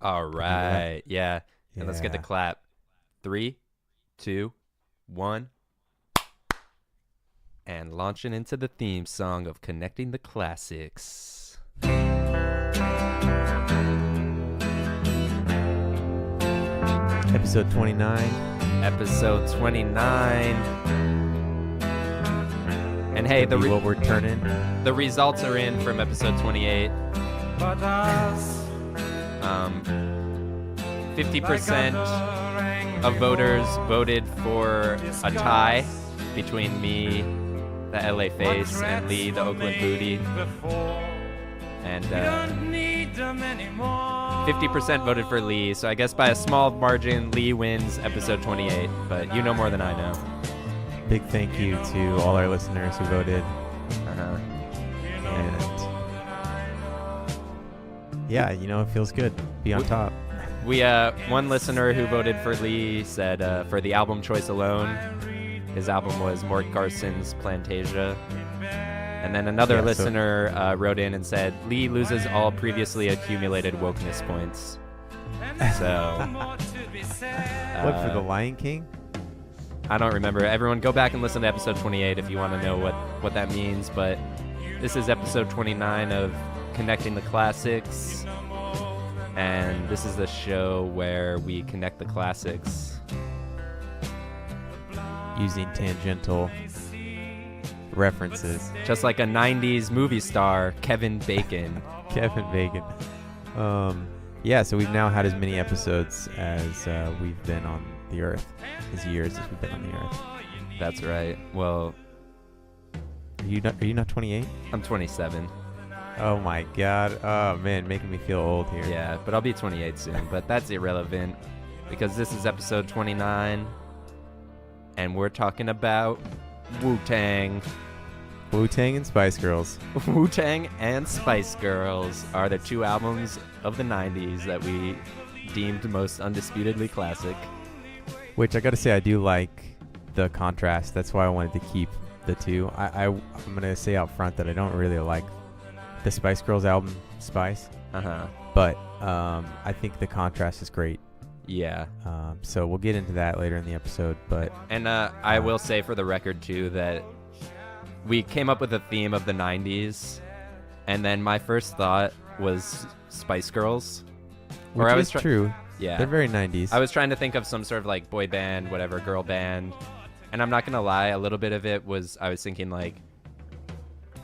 All right. Yeah. And let's get the Yeah. clap. 3, 2, 1. And launching into the theme song of Connecting the Classics. Episode 29. Episode 29. And hey, Could be what we're turning. the results are in from episode 28. 50% of voters voted for a tie between me, the LA Face, and Lee, the Oakland Booty. And 50% voted for Lee, so I guess by a small margin, Lee wins episode 28. But you know more than I know. Big thank you to all our listeners who voted. Uh-huh. And yeah, it feels good. Be on top. We one listener who voted for Lee said for the album choice alone, his album was Mort Garson's Plantasia. And then another listener wrote in and said Lee loses all previously accumulated wokeness points. So What, for The Lion King? I don't remember. Everyone go back and listen to episode 28 if you want to know what that means. But this is episode 29 of Connecting the Classics. And this is the show where we connect the classics. Using tangential references. Just like a 90s movie star, Kevin Bacon. Kevin Bacon. Yeah, so we've now had as many episodes as we've been on the Earth. As years as we've been on the Earth. That's right. Well, Are you not 28? I'm 27. Oh my god. Oh man, making me feel old here. Yeah, but I'll be 28 soon. But that's irrelevant because this is episode 29 and we're talking about Wu-Tang. Wu-Tang and Spice Girls. Wu-Tang and Spice Girls are the two albums of the 90s that we deemed most undisputedly classic. Which I gotta say, I do like the contrast. That's why I wanted to keep the two. I'm gonna say out front that I don't really like the Spice Girls album, Spice. Uh-huh. But I think the contrast is great. Yeah. So we'll get into that later in the episode. But And I will say for the record, too, that we came up with a theme of the 90s, and then my first thought was Spice Girls. which is true. Yeah. They're very 90s. I was trying to think of some sort of like boy band, whatever, girl band. And I'm not going to lie, a little bit of it was, I was thinking like,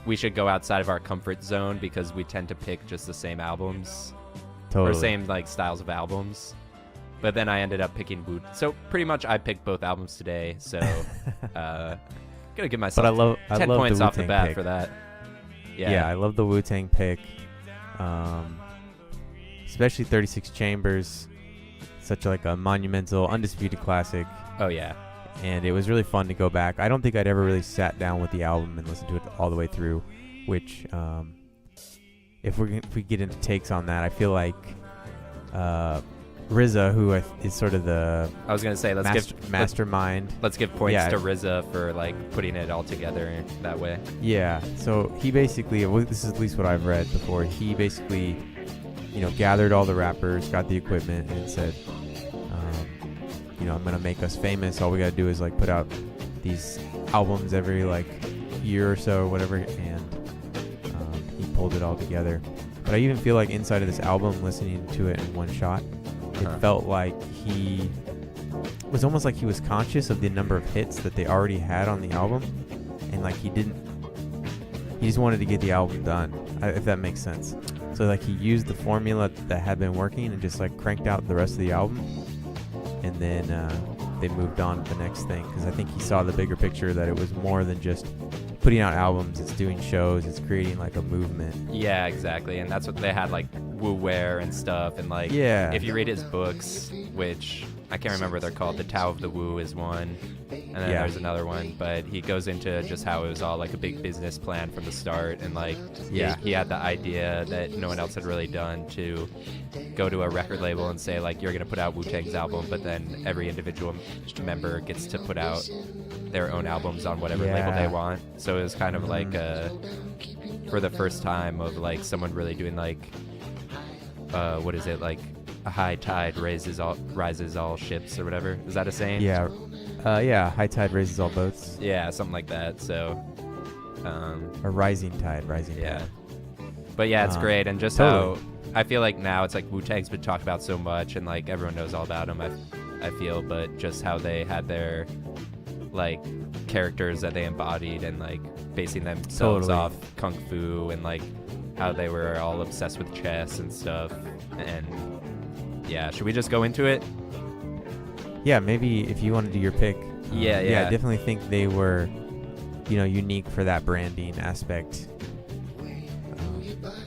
we should go outside of our comfort zone because we tend to pick just the same albums. Totally. Or same like styles of albums. But then I ended up picking Wu. So pretty much I picked both albums today. So gonna give myself But I 10 love points the off the Wu-Tang bat pick. for that. Yeah, I love the Wu-Tang pick. Especially 36 Chambers. Such like a monumental, undisputed classic. Oh yeah. And it was really fun to go back. I don't think I'd ever really sat down with the album and listened to it all the way through, which if we get into takes on that, I feel like RZA, who is sort of the I was gonna say mastermind. Let's give points Yeah. to RZA for like putting it all together that way. Yeah. So he basically, this is at least what I've read before. He basically, gathered all the rappers, got the equipment, and said, I'm gonna make us famous. All we gotta do is like put out these albums every like year or so or whatever, and he pulled it all together. But I even feel like inside of this album, listening to it in one shot, it felt like it was almost like he was conscious of the number of hits that they already had on the album, and like he just wanted to get the album done, if that makes sense. So like he used the formula that had been working and just like cranked out the rest of the album, and then they moved on to the next thing, because I think he saw the bigger picture, that it was more than just putting out albums. It's doing shows, it's creating like a movement. Yeah, exactly. And that's what they had, like Wu Wear and stuff, and like if you read his books, which I can't remember what they're called, the Tao of the Wu is one, and then there's another one, but he goes into just how it was all like a big business plan from the start, and like he had the idea that no one else had really done to go to a record label and say like, you're gonna put out Wu-Tang's album, but then every individual member gets to put out their own albums on whatever label they want. So it was kind of like for the first time of like someone really doing like what is it, like a high tide rises all ships or whatever. Is that a saying? Yeah. High tide raises all boats. Yeah, something like that. So. A rising tide. Yeah. But yeah, it's great, and just totally. how I feel like now it's like Wu-Tang's been talked about so much, and like everyone knows all about them. I feel, but just how they had their like characters that they embodied, and like basing themselves off kung fu, and like how they were all obsessed with chess and stuff. And yeah, should we just go into it? Yeah, maybe if you want to do your pick. Yeah. I definitely think they were, unique for that branding aspect.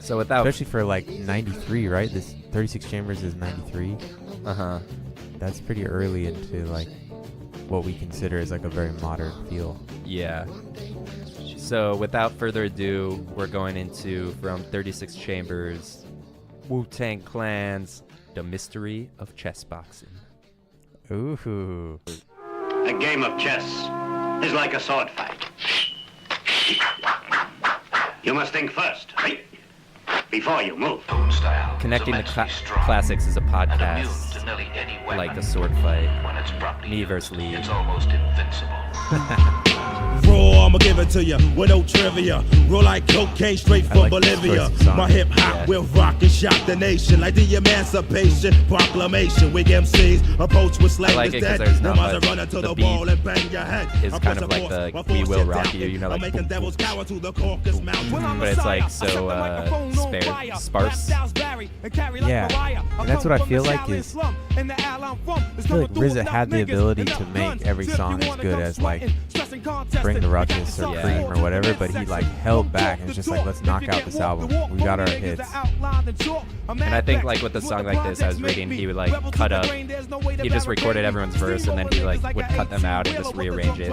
So without, especially for like 93, right? This 36 Chambers is 93. That's pretty early into like what we consider as like a very modern feel. Yeah. So without further ado, we're going into from 36 Chambers, Wu-Tang Clan's The Mystery of Chess Boxing. Ooh. A game of chess is like a sword fight. You must think first, right? Before you move. Connecting the classics is a podcast like the sword fight. Me versus Lee. It's almost invincible. Raw, I'ma give it to you with no trivia. Roll like cocaine straight from Bolivia. My hip hop will rock and shock the nation like the Emancipation Proclamation. Wig MCs approach with slang. I like it because there's not much. The beat is kind of like the We Will Rock You, like, but it's like so sparse. Yeah, and that's what I feel like is, I feel like RZA had the ability to make every song as good as like Bring the Ruckus or Cream or whatever, but he like held back and was just like, let's knock out this album. We got our hits. And I think like with a song like this, I was reading, he would like cut up, he just recorded everyone's verse and then he like would cut them out and just rearrange it.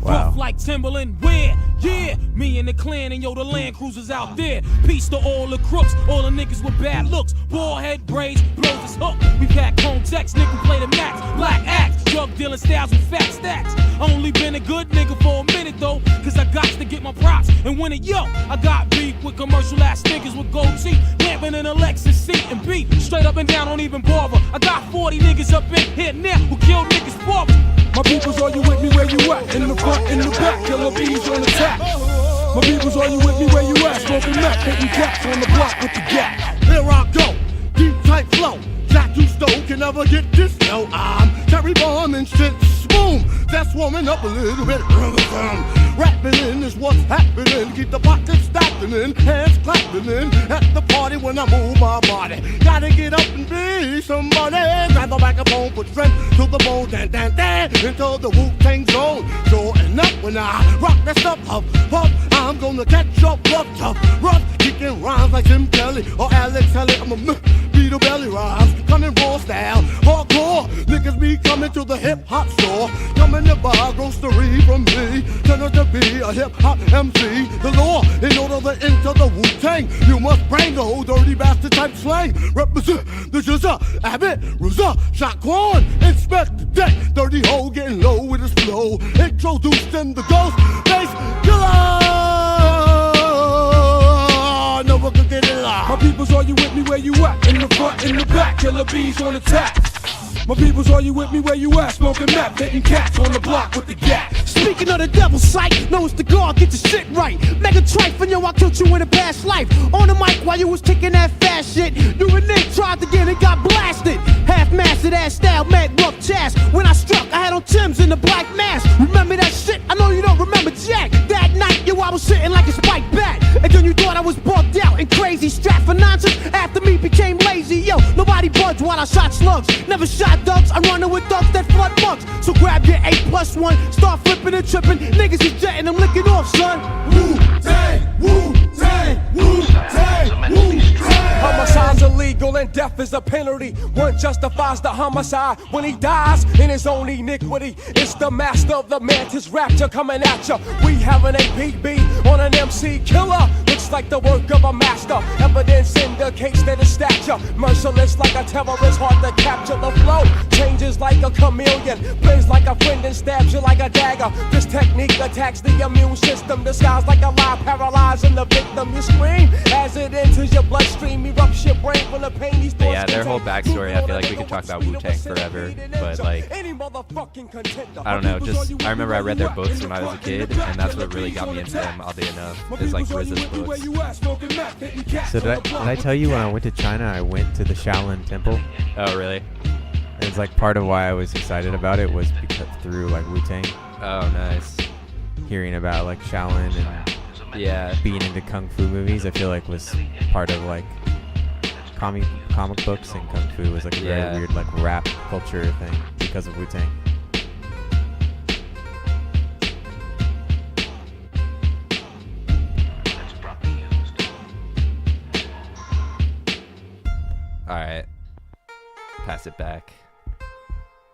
Wow. Like Timberland, where? Yeah, me and the clan and the Land Cruisers out there. Peace to all the crooks, all the niggas with bad looks. Bald head braids, blows his hook. We pack context, nigga play the max. Black axe, drug dealing styles with fat stacks. Only been a good nigga for a minute though, cause I got to get my props and win it. Yo, I got beef with commercial ass niggas with gold teeth, lamping in a Lexus seat and beat. Straight up and down, don't even bother. I got 40 niggas up in here now who kill niggas for me. My peoples, are you with me where you at? In the front, in the back, killer bees on the tap. My peoples, are you with me where you at? Smoking meth, hitting caps on the block with the gap. Here I go, deep tight flow. Jack you stole can never get this. No, I'm Terry Bomb and shit. Boom, that's warming up a little bit. Rapping is what's happening. Keep the pockets stacking in, hands clapping in. At the party when I move my body. Gotta get up and be somebody. Grab the microphone, put strength to the bone. Dan, dan, dan, into the Wu-Tang zone. Showing up when I rock that stuff up. I'm gonna catch up, rough. Kicking rhymes like Jim Kelly or Alex Haley. I'm a beat a belly rhymes. Coming raw style, hardcore. Niggas be coming to the hip hop store. Coming to buy grocery from me. Turn out to be a hip hop MC. The law, in order to enter the Wu-Tang, you must bring the old dirty bastard type slang. Represent the Jizza, Abbott, Ruza, Shaquan, inspect the deck. Dirty hoe getting low with his flow. Introduced in the ghost bass killer. No one can get it live. My peoples, are you with me where you at? In the front, in the back, killer bees on the tap. My peoples, are you with me where you at? Smoking meth, hitting cats on the block with the gap. Speaking of the devil's sight, know it's the God, get your shit right. Mega trife, and yo, I killed you in a past life. On the mic while you was kicking that fast shit. You and Nick tried to get it, got blasted. Half-mastered ass style, mad rough chast. When I struck, I had on Tim's in the black mask. Remember that shit? I know you don't remember Jack. That night, yo, I was sitting like a spiked bat. And then you thought I was bugged out and crazy. Strapped for nonsense, after me became lazy. Yo, nobody budged while I shot slugs. Never shot ducks, I run with ducks that flood mugs. So grab your 8+1, start flipping and tripping. Niggas is jetting them licking off, son. Wu-Tang, Wu-Tang, Wu-Tang, Wu-Tang. Homicide's illegal and death is a penalty. One justifies the homicide when he dies in his own iniquity. It's the master of the mantis rapture coming at ya. We have an APB on an MC killer. Looks like the work of a master. Evidence indicates that his stature merciless like a terrorist, hard to capture. The flow changes like a chameleon, plays like a friend and stabs you like a dagger. This technique attacks the immune system, disguised like a lie, paralyzing the victim. You scream as it enters your bloodstream, erupts your brain from the pain But yeah, their whole backstory, I feel like we could talk about Wu-Tang forever. But like, I don't know, just I remember I read their books when I was a kid, and that's what really got me into them, oddly enough, is like RZA's books. So did I tell you when I went to China, I went to the Shaolin Temple? Oh, really? And it's like part of why I was excited about it was because through like Wu-Tang. Oh, nice. Hearing about like Shaolin and yeah, being into kung fu movies, I feel like was part of like comic books, and kung fu was like a very weird like rap culture thing because of Wu-Tang. All right, pass it back.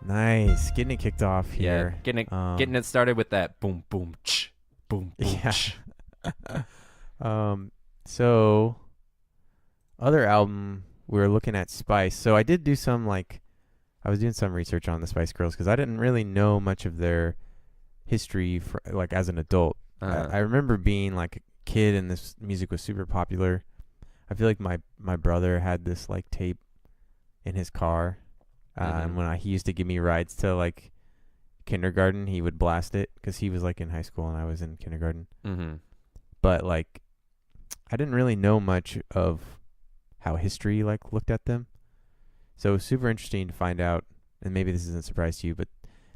Nice, getting it kicked off here. Yeah, getting it started with that boom boom ch, boom boom ch. So other album, we were looking at Spice. So I did do some I was doing some research on the Spice Girls because I didn't really know much of their history like as an adult. I remember being like a kid and this music was super popular. I feel like my brother had this like tape in his car. And when he used to give me rides to like kindergarten, he would blast it because he was like in high school and I was in kindergarten. But like, I didn't really know much of how history like looked at them. So it was super interesting to find out, and maybe this isn't a surprise to you, but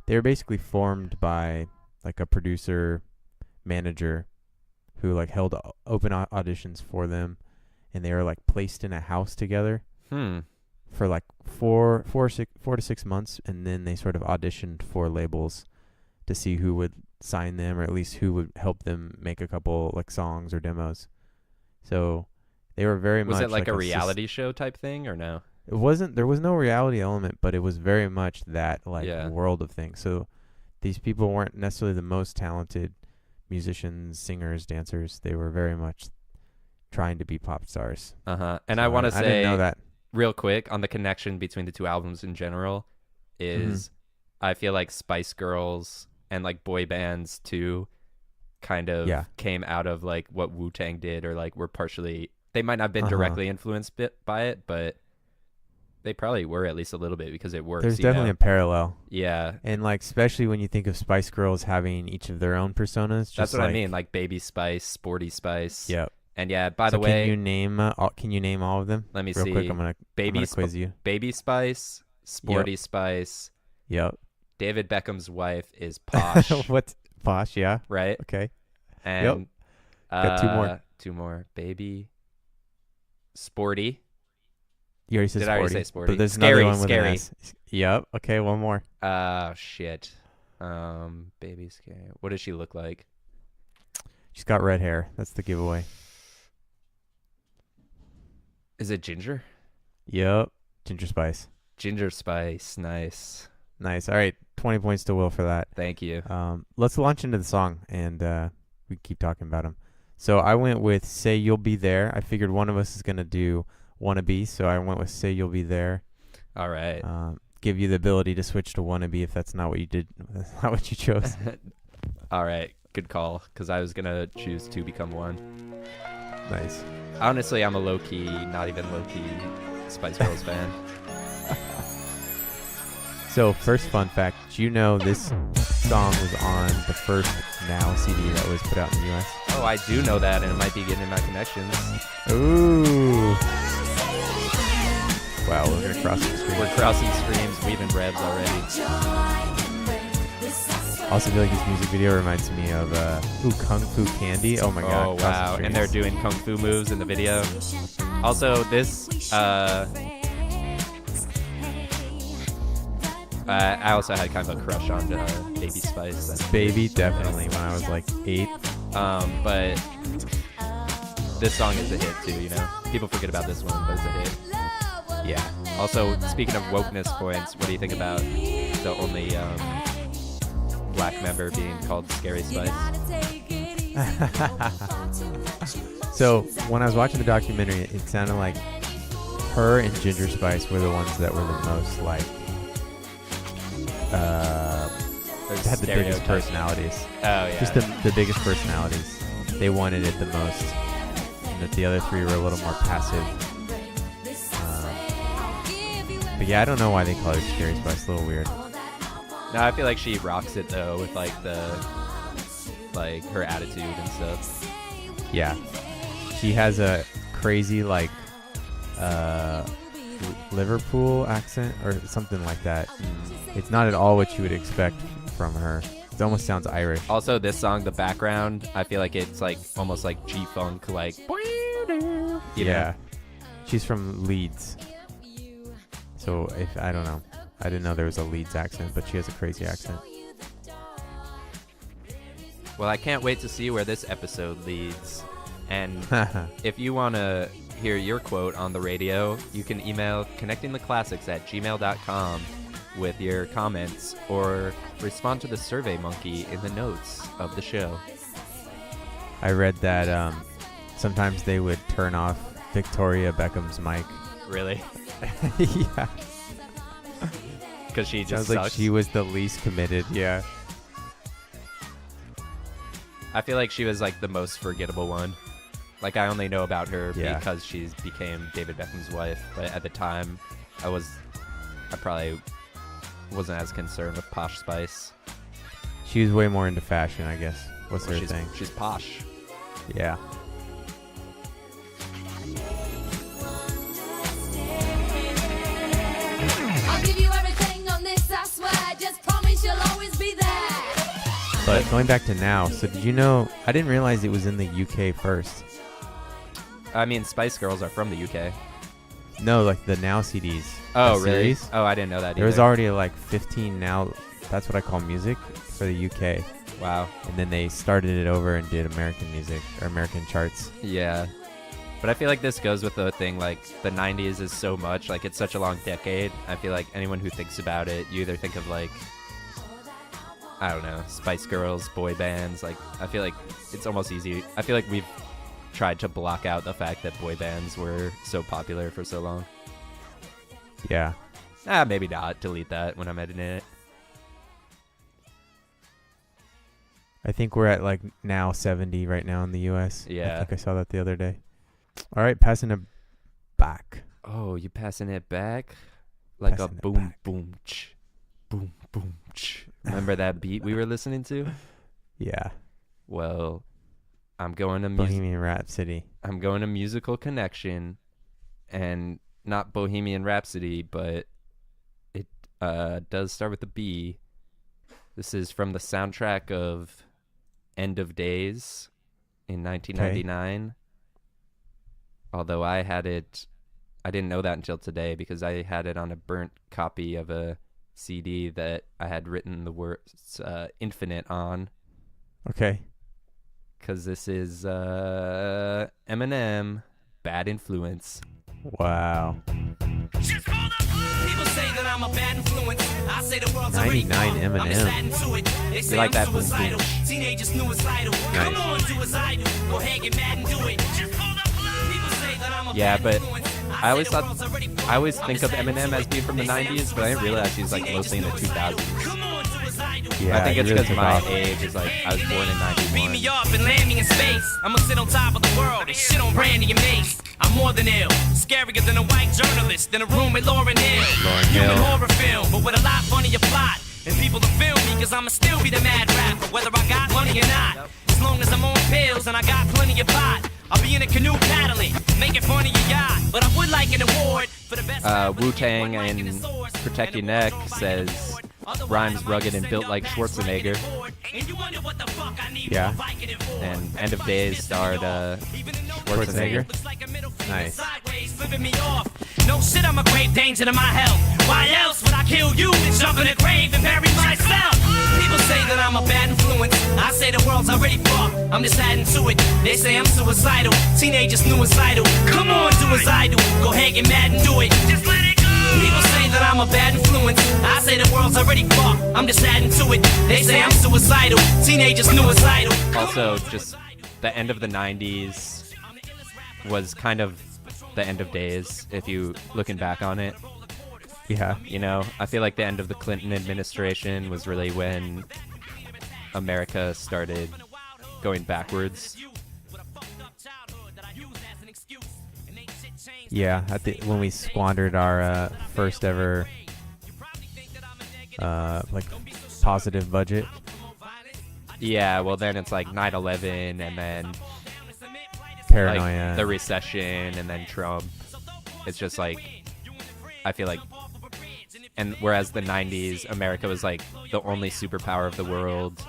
they were basically formed by like a producer manager who like held open auditions for them, and they were like placed in a house together for like 4 to 6 months, and then they sort of auditioned for labels to see who would sign them, or at least who would help them make a couple like songs or demos. So they were very much. Was it like a reality show type thing, or no? It wasn't. There was no reality element, but it was very much that like world of things. So these people weren't necessarily the most talented musicians, singers, dancers. They were very much trying to be pop stars. And so I want to say, I didn't know that. Real quick on the connection between the two albums in general is I feel like Spice Girls and like boy bands too kind of came out of like what Wu-Tang did, or like were partially, they might not have been directly influenced by it, but they probably were at least a little bit because it works. There's definitely a parallel. Yeah. And like, especially when you think of Spice Girls having each of their own personas. That's what I mean. Like Baby Spice, Sporty Spice. Yep. And yeah, by the way, can you name all of them? Let me real see. Quick, I'm gonna quiz you. Baby Spice, Sporty Spice. Yep. David Beckham's wife is Posh. What's Posh? Yeah. Right. Okay. And got two more. Two more. Baby, Sporty. You already said Did Sporty. I already say Sporty? But there's Scary, another one with Scary. an S. Yep. Okay, one more. Shit. Baby Scary. What does she look like? She's got red hair. That's the giveaway. Is it Ginger? Yep. Ginger Spice. Ginger Spice. Nice. Nice. All right. 20 points to Will for that. Thank you. Let's launch into the song, and we keep talking about them. So I went with Say You'll Be There. I figured one of us is going to do Wannabe, so I went with Say You'll Be There. All right. Give you the ability to switch to Wannabe if that's not what you did. That's not what you chose. All right. Good call, because I was going to choose To Become One. Nice. Honestly, I'm a low-key, not even low-key Spice Girls fan. So, first fun fact, do you know this song was on the first Now CD that was put out in the U.S.? Oh, I do know that, and it might be getting in my connections. Ooh. Wow, we're going to cross some streams. We're crossing streams, weaving revs already. I also feel like this music video reminds me of Kung Fu Candy. Oh my god. Oh wow, and they're doing kung fu moves in the video. Also, this I also had kind of a crush on Baby Spice. Baby, definitely, when I was like 8. But this song is a hit too, you know? People forget about this one, but it's a hit. Yeah. Also, speaking of wokeness points, what do you think about the only black member being called Scary Spice? So, when I was watching the documentary, it sounded like her and Ginger Spice were the ones that were the most like had the biggest personalities. Oh yeah. Just the biggest personalities. They wanted it the most. And that the other three were a little more passive. But yeah, I don't know why they call her Scary Spice. It's a little weird. No, I feel like she rocks it though with like her attitude and stuff. Yeah, she has a crazy like Liverpool accent or something like that. It's not at all what you would expect from her. It almost sounds Irish. Also, this song, the background, I feel like it's like almost like G-funk, like. Yeah, she's from Leeds. So I don't know. I didn't know there was a Leeds accent, but she has a crazy accent. Well, I can't wait to see where this episode leads. And if you want to hear your quote on the radio, you can email connectingtheclassics@gmail.com with your comments or respond to the Surveymonkey in the notes of the show. I read that sometimes they would turn off Victoria Beckham's mic. Really? Yeah. Because she just sounds sucks. like she was the least committed. Yeah. I feel like she was like the most forgettable one. Like I only know about her because she became David Beckham's wife. But at the time, I probably wasn't as concerned with Posh Spice. She was way more into fashion, I guess. What's her thing? She's posh. Yeah. I'll give you everything on this, I swear. Just promise you'll always be there. But going back to Now, so did you know, I didn't realize it was in the UK first. I mean, Spice Girls are from the UK. No, like the Now CDs. Oh, the really? series. Oh, I didn't know that either. There was already like 15 Now, that's what I call music for the UK. Wow. And then they started it over and did American music or American charts. Yeah. But I feel like this goes with the thing, like, the 90s is so much, like, it's such a long decade. I feel like anyone who thinks about it, you either think of, like, I don't know, Spice Girls, boy bands. Like, I feel like it's almost easy. I feel like we've tried to block out the fact that boy bands were so popular for so long. Yeah. Maybe not. Delete that when I'm editing it. I think we're at, like, now 70 right now in the U.S. Yeah. I think I saw that the other day. All right, passing it back. Oh, you passing it back? Like Passing a it boom, back. boom, ch. Boom, boom, ch. Remember that beat we were listening to? Yeah. Well, I'm going to Bohemian Rhapsody. I'm going to Musical Connection, and not Bohemian Rhapsody, but it does start with a B. This is from the soundtrack of End of Days in 1999. Okay. Although I didn't know that until today because I had it on a burnt copy of a CD that I had written the words Infinite on. Okay. Because this is Eminem, Bad Influence. Wow. People say that I'm a bad influence. I say the world's 99 Eminem. They say You like I'm that boom, suicidal. boom. Teenagers suicidal. Come on, do as I do. Go ahead, get mad and do it. People say that I'm a Yeah, bad but influence. I always think of Eminem as being from the 90s, but I didn't realize he was like mostly in the 2000s. Yeah, I think it's really because took my off. age is like I was born in Beat me 91. up and land me in space. I'ma sit on top of the world and shit on Brandy and Mace. I'm more than ill, scarier than a white journalist, than a room with Lauryn Hill. Lauryn Human Hill. horror film, but with a lot funnier plot. And people to film me, cause I'ma still be the mad rapper, whether I got money or not. As long as I'm on pills and I got plenty of pot, I'll be in a canoe paddling, making fun of your yacht. But I would like an award for the best. Wu-Tang and Protect Your Neck says rhymes rugged and built like Schwarzenegger. Yeah. And End of Days starred Schwarzenegger. Nice. No shit, I'm a grave danger to my health. Why else would I kill you and jump in a grave and bury myself? People say that I'm a bad influence. I say the world's already fucked. I'm just adding to it. They say I'm suicidal. Teenagers suicidal. Come on, do as I do. Go ahead, get mad and do it. Just let it go. People say that I'm a bad influence. I say the world's already fucked. I'm just adding to it. They say I'm suicidal. Teenagers suicidal. Also, just the end of the 90s was kind of the end of days, if you looking back on it. Yeah. You know, I feel like the end of the Clinton administration was really when America started going backwards. Yeah, when we squandered our first ever like positive budget. Yeah, well then it's like 9/11 and then Paranoia. Like the recession and then Trump. It's just like, I feel like, and whereas the 90s, America was like the only superpower of the world.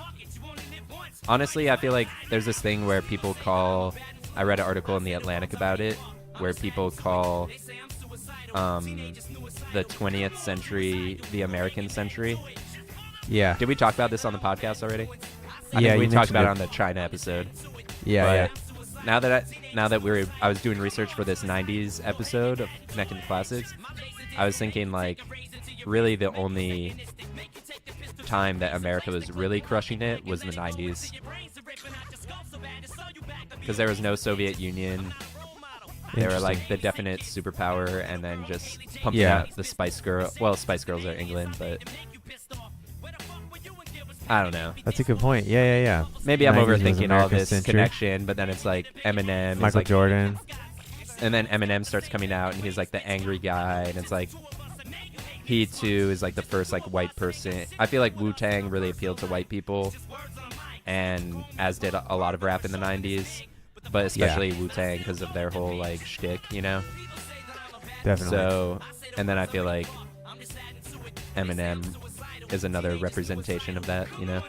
Honestly, I feel like there's this thing where people call, I read an article in The Atlantic about it, where people call the 20th century the American century. Yeah. Did we talk about this on the podcast already? I Yeah, think we you talked about it mentioned on the China episode. Yeah, But Now that I was doing research for this 90s episode of Connecting the Classics, I was thinking like really the only time that America was really crushing it was in the 90s. Because there was no Soviet Union. They were like the definite superpower and then just pumping out the Spice Girls. Well, Spice Girls are England, but I don't know. That's a good point. Yeah. Maybe I'm 90s was overthinking all this America's century. connection, but then it's like Eminem. Michael like, Jordan. And then Eminem starts coming out, and he's like the angry guy, and it's like he too is like the first like white person. I feel like Wu-Tang really appealed to white people, and as did a lot of rap in the 90s, but especially Wu-Tang because of their whole like shtick, you know. Definitely. So, and then I feel like Eminem is another representation of that, you know.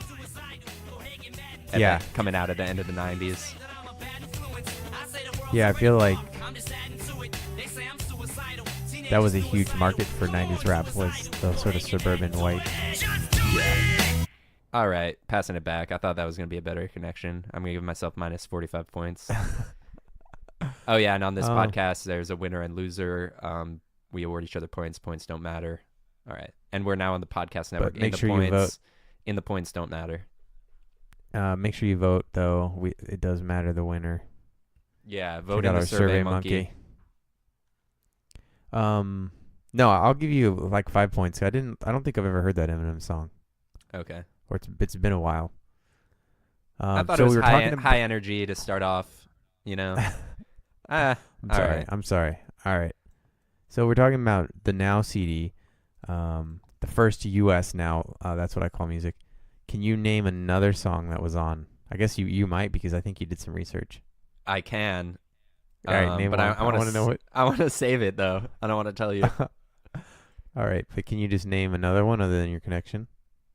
And Yeah. that coming out at the end of the 90s. Yeah, I feel like that was a huge market for 90s rap, was the sort of suburban white. All right, passing it back. I thought that was going to be a better connection. I'm going to give myself minus 45 points. Oh, yeah, and on this podcast, there's a winner and loser. We award each other points. Points don't matter. All right. And we're now on the podcast network. But make sure you vote. In the points don't matter. Make sure you vote, though. It does matter the winner. Yeah, vote in the Surveymonkey. No, I'll give you like 5 points. I don't think I've ever heard that Eminem song. Okay. Or it's been a while. I thought so it was we were high energy to start off, you know. I'm sorry. All right. So we're talking about the Now CD, the first US Now. That's what I call music. Can you name another song that was on? I guess you might, because I think you did some research. I can. All right, name but one. I want to know what. I want to save it though. I don't want to tell you. All right, but can you just name another one other than your connection?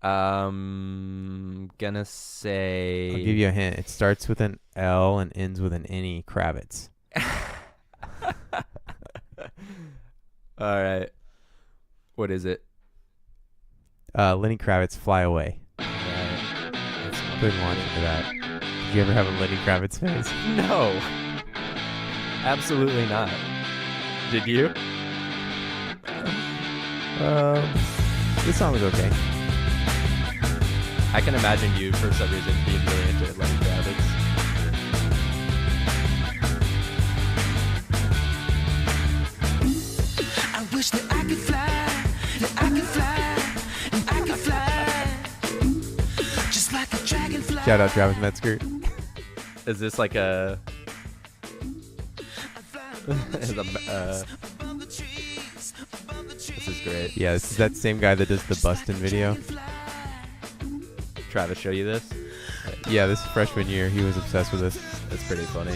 Gonna say. I'll give you a hint. It starts with an L and ends with an Lenny Kravitz. All right. What is it? Lenny Kravitz, Fly Away. Right. Couldn't watch into that. Did you ever have a Lenny Kravitz face? No. Absolutely not. Did you? This song was okay. I can imagine you, for some reason, being really into Lenny Kravitz. I wish that I could fly, that I could fly, and I could fly, just like a dragonfly. Shout out Travis Metzger. Is this like a... This is great. Yeah, this is that same guy that does the Bustin' video. Travis show you this? Yeah, this freshman year, he was obsessed with this. That's pretty funny.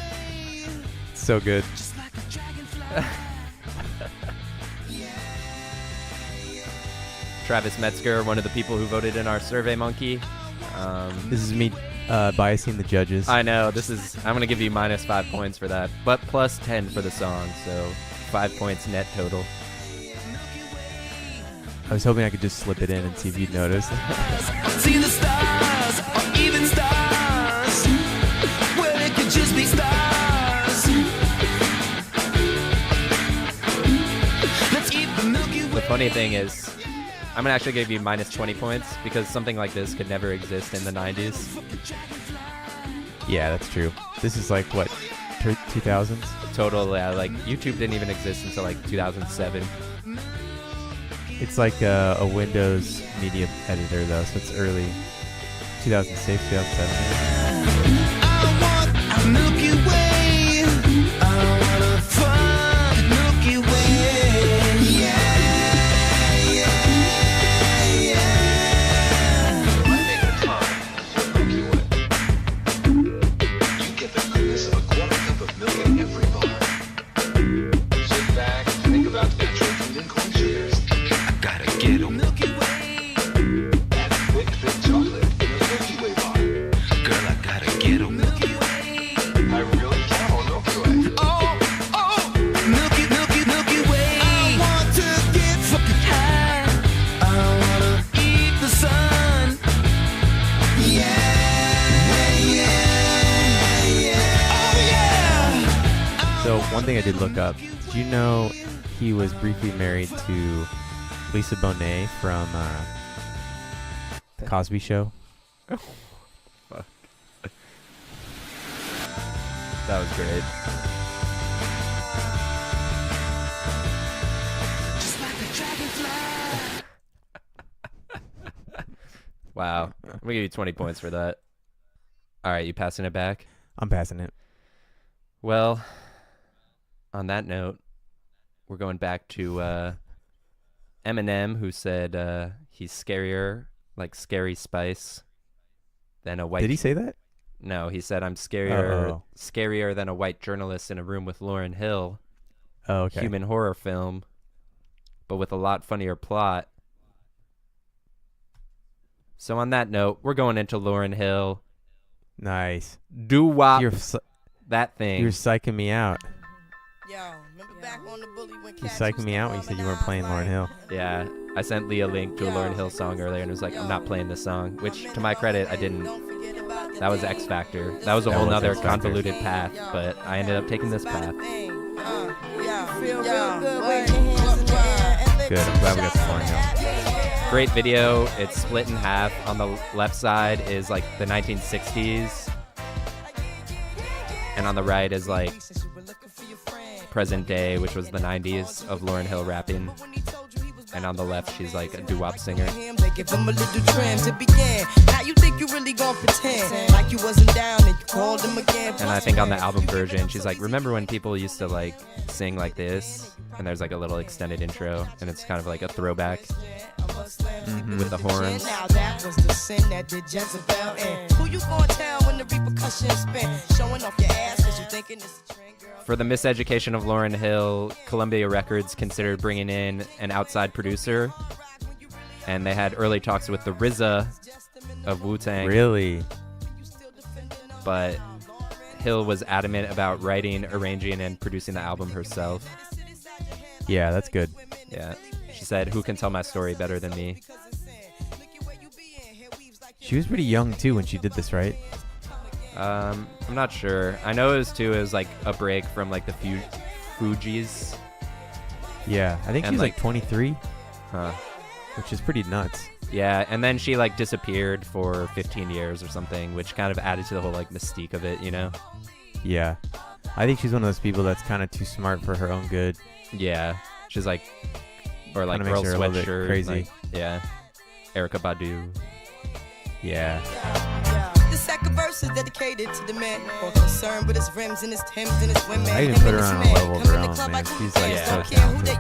It's so good. Travis Metzger, one of the people who voted in our Surveymonkey. This is me biasing the judges. I know. I'm going to give you minus 5 points for that, but plus 10 for the song, so 5 points net total. I was hoping I could just slip it in and see if you'd notice. See the stars, or even stars. Well, it could just be stars. Let's keep the Milky Way. The funny thing is, I'm going to actually give you minus 20 points because something like this could never exist in the 90s. Yeah, that's true. This is like, what, 2000s? Total, yeah, like YouTube didn't even exist until like 2007. It's like a Windows media editor, though, so it's early 2006, 2007. I want a Milky Way. I want a fun Milky thing I did look up. Do you know he was briefly married to Lisa Bonet from The Cosby Show? Oh, fuck. That was great. Wow. I'm going to give you 20 points for that. All right, you passing it back? I'm passing it. Well, on that note, we're going back to Eminem, who said he's scarier, like Scary Spice, than a white... Did he say that? No, he said, I'm scarier than a white journalist in a room with Lauryn Hill. Oh, okay. Human horror film, but with a lot funnier plot. So on that note, we're going into Lauryn Hill. Nice. Doo-wop. That thing. You're psyching me out. Yo, remember back on the bully when You're psyching me out when you said you weren't playing Lauryn Hill. Yeah, I sent Lee a link to a Lauryn Hill song earlier and was like, I'm not playing this song, which to my credit, I didn't. That was X Factor. That was a whole nother convoluted path, but I ended up taking this path. Good. I'm glad we got the Lauryn Hill. Great video. It's split in half. On the left side is like the 1960s, and on the right is like present day, which was the 90s of Lauryn Hill rapping. And on the left, she's like a doo-wop singer. They give him a little trim to begin. How you think you really gonna pretend like you wasn't down and you called him again? And I think on the album version, she's like, remember when people used to like sing like this? And there's like a little extended intro, and it's kind of like a throwback with the horns. Now that was the sin that did Jezebel. And who you gonna tell when the repercussions spin? Showing off your ass 'cause you thinking it's a trend, girl. For the miseducation of Lauryn Hill, Columbia Records considered bringing in an outside producer, and they had early talks with the RZA of Wu-Tang. Really? But Hill was adamant about writing, arranging, and producing the album herself. Yeah, that's good. Yeah. She said, who can tell my story better than me? She was pretty young, too, when she did this, right? I'm not sure. I know it was like a break from like the Fugees. Yeah, I think she was like 23. Huh. Which is pretty nuts. Yeah, and then she like disappeared for 15 years or something, which kind of added to the whole like mystique of it, you know? Yeah. I think she's one of those people that's kind of too smart for her own good. Yeah. She's like, or like Kinda Girl makes her a little bit Sweatshirt. crazy. Like, yeah. Erykah Badu. Yeah. The second verse is dedicated to the man more concerned with his rims and his Timbs and his women. I even put her on a level of her own, man. She's like so talented.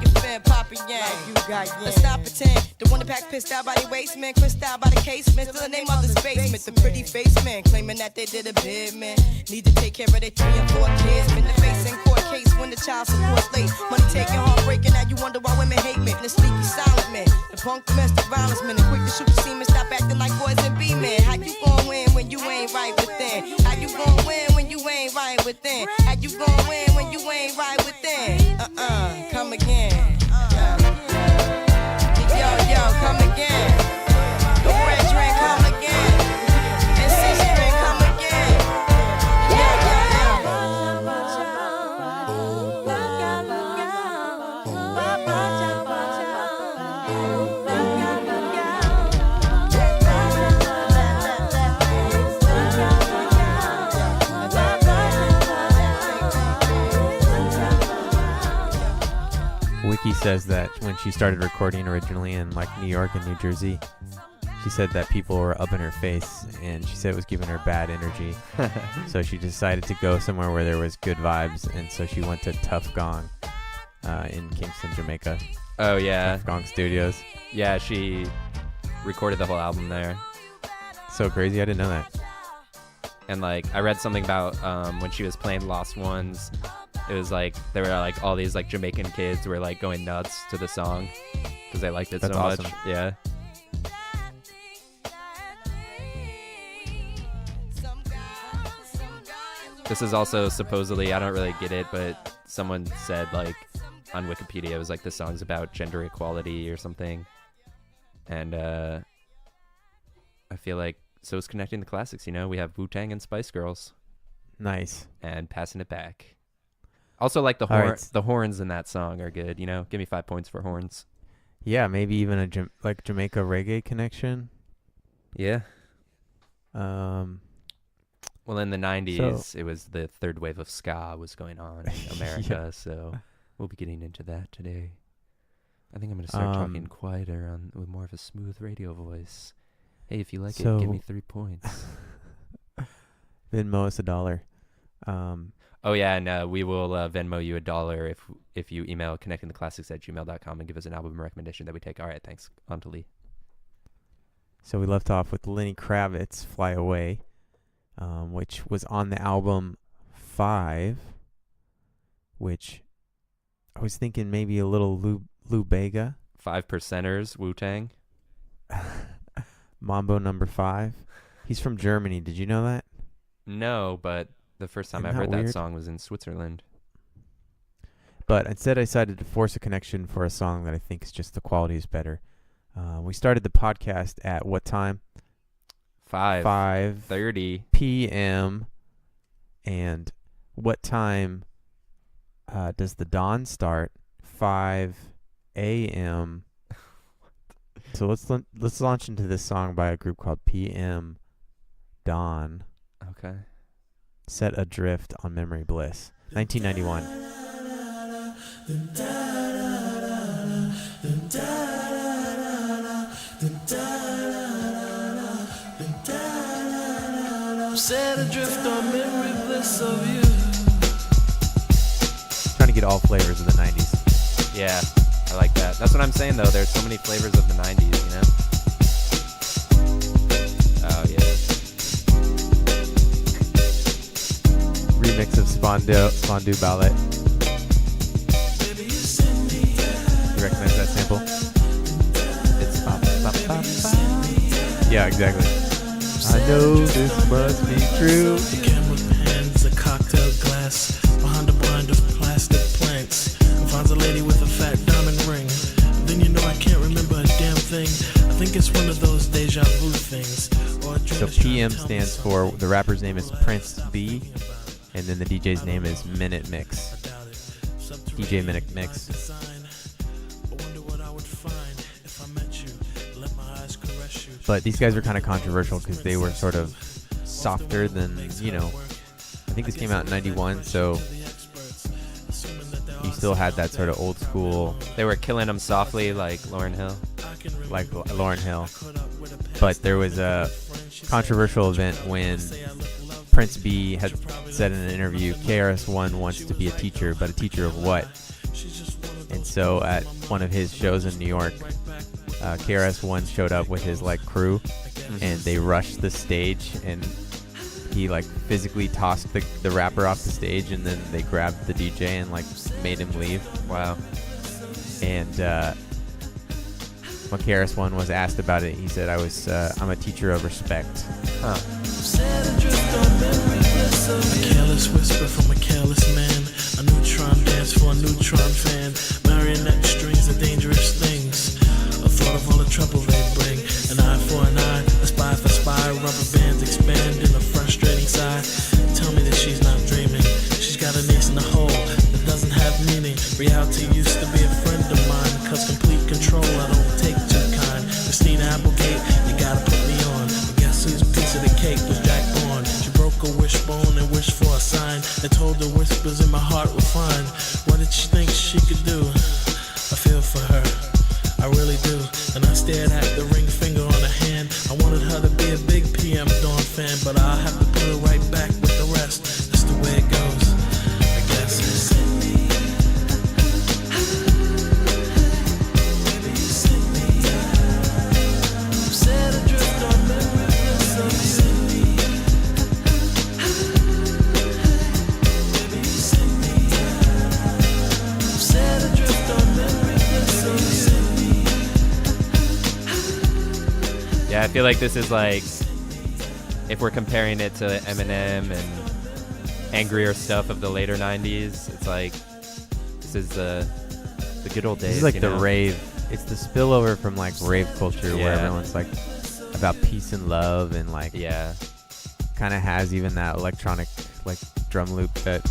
Let's stop pretend. The one that pack pissed out by the waist, man. Crissed out by the casement. Still in their mother's basement. The pretty face man claiming that they did a bid, man. Need to take care of their 3 and 4 kids. Been the face in court case when the child support late. Money taking, heartbreaking. Now you wonder why women hate me. The sneaky silent man. The punk domestic violence man. The quick to shoot the semen. Stop acting like boys and be men. How you gon' win when you ain't right within? How you gon' win when you ain't right within? How you gon' win when you ain't right within? Come again. Yo, come again. The red drink, come again. And C-string, come again. Wiki says that when she started recording originally in like New York and New Jersey, she said that people were up in her face and she said it was giving her bad energy. So she decided to go somewhere where there was good vibes, and so she went to Tough Gong in Kingston, Jamaica. Oh, yeah. Tough Gong Studios. Yeah, she recorded the whole album there. So crazy. I didn't know that. And like I read something about when she was playing Lost Ones, it was like there were like all these like Jamaican kids were like going nuts to the song because they liked it. That's so awesome. much. Yeah. This is also supposedly, I don't really get it, but someone said like on Wikipedia it was like the song's about gender equality or something. And I feel like so is connecting the classics, you know? We have Wu-Tang and Spice Girls. Nice. And passing it back. Also, like the All the horns in that song are good. You know, give me 5 points for horns. Yeah, maybe even a Jamaica reggae connection. Yeah. Well, in the 90s, it was the third wave of ska was going on in America, so we'll be getting into that today. I think I'm going to start talking quieter with more of a smooth radio voice. Hey, if you like it, give me 3 points. Venmo us $1. Oh, yeah, and we will Venmo you $1 if you email connectingtheclassics@gmail.com and give us an album recommendation that we take. All right, thanks. On to Lee. So we left off with Lenny Kravitz, Fly Away, which was on the album 5, which I was thinking maybe a little Lou Bega. 5%ers, Wu-Tang. Mambo number 5. He's from Germany. Did you know that? No, but the first time I heard that song was in Switzerland. But instead I decided to force a connection for a song that I think is just the quality is better. We started the podcast at what time? 5:30 p.m. And what time does the dawn start? 5 a.m. So let's launch into this song by a group called PM Dawn. Okay. Set Adrift on Memory Bliss, 1991. Set adrift on memory bliss of you. Trying to get all flavors of the 90s. Yeah, I like that. That's what I'm saying, though. There's so many flavors of the 90s, you know? Oh, yeah. Remix of Spandau Ballet. You recognize that sample? It's yeah, exactly. I know this must be true. The camera pans a cocktail glass behind a blind of plastic plants. And finds a lady with a fat diamond ring. Then you know I can't remember a damn thing. I think it's one of those deja vu things. So PM stands for, the rapper's name is Prince B, and then the DJ's name is Minute Mix. DJ Minute Mix. But these guys were kind of controversial because they were sort of softer than, you know, I think this came out in 91, so you still had that sort of old school. They were killing them softly like Lauryn Hill. Like Lauryn Hill. But there was a controversial event when Prince B had said in an interview, KRS-One wants to be a teacher, but a teacher of what? And so at one of his shows in New York, KRS-One showed up with his like crew, and they rushed the stage, and he like physically tossed the rapper off the stage, and then they grabbed the DJ and like made him leave. Wow. And when KRS-One was asked about it, he said, I'm a teacher of respect. Huh. A careless whisper from a careless man, a neutron dance for a neutron fan. Marionette strings are dangerous things. A thought of all the trouble they bring. An eye for an eye, a spy for spy. Rubber bands expand in a frustrating sigh. Tell me that she's not dreaming. She's got a niece in a hole that doesn't have meaning. Reality used to be a friend of mine. Cause complete control I don't take too kind. Christina Applegate, you gotta put me on. But guess whose piece of the cake was Jack Bourne? She broke a wishbone and wished for a sign. They told her whispers in my heart were fine. What did she think she could do? I feel for her, I really do. And I stared at the ring finger on her hand. I wanted her to be a big PM Dawn fan, but I'll have to put her right back with the rest. That's the way it goes, I guess. Set adrift on memory bliss of you. Set adrift on memory bliss of you. Yeah, I feel like this is like, if we're comparing it to Eminem and angrier stuff of the later 90s, it's like, this is the good old days. This is like you the know? rave. It's the spillover from like rave culture where Yeah. everyone's like about peace and love, and like Yeah. kind of has even that electronic like drum loop that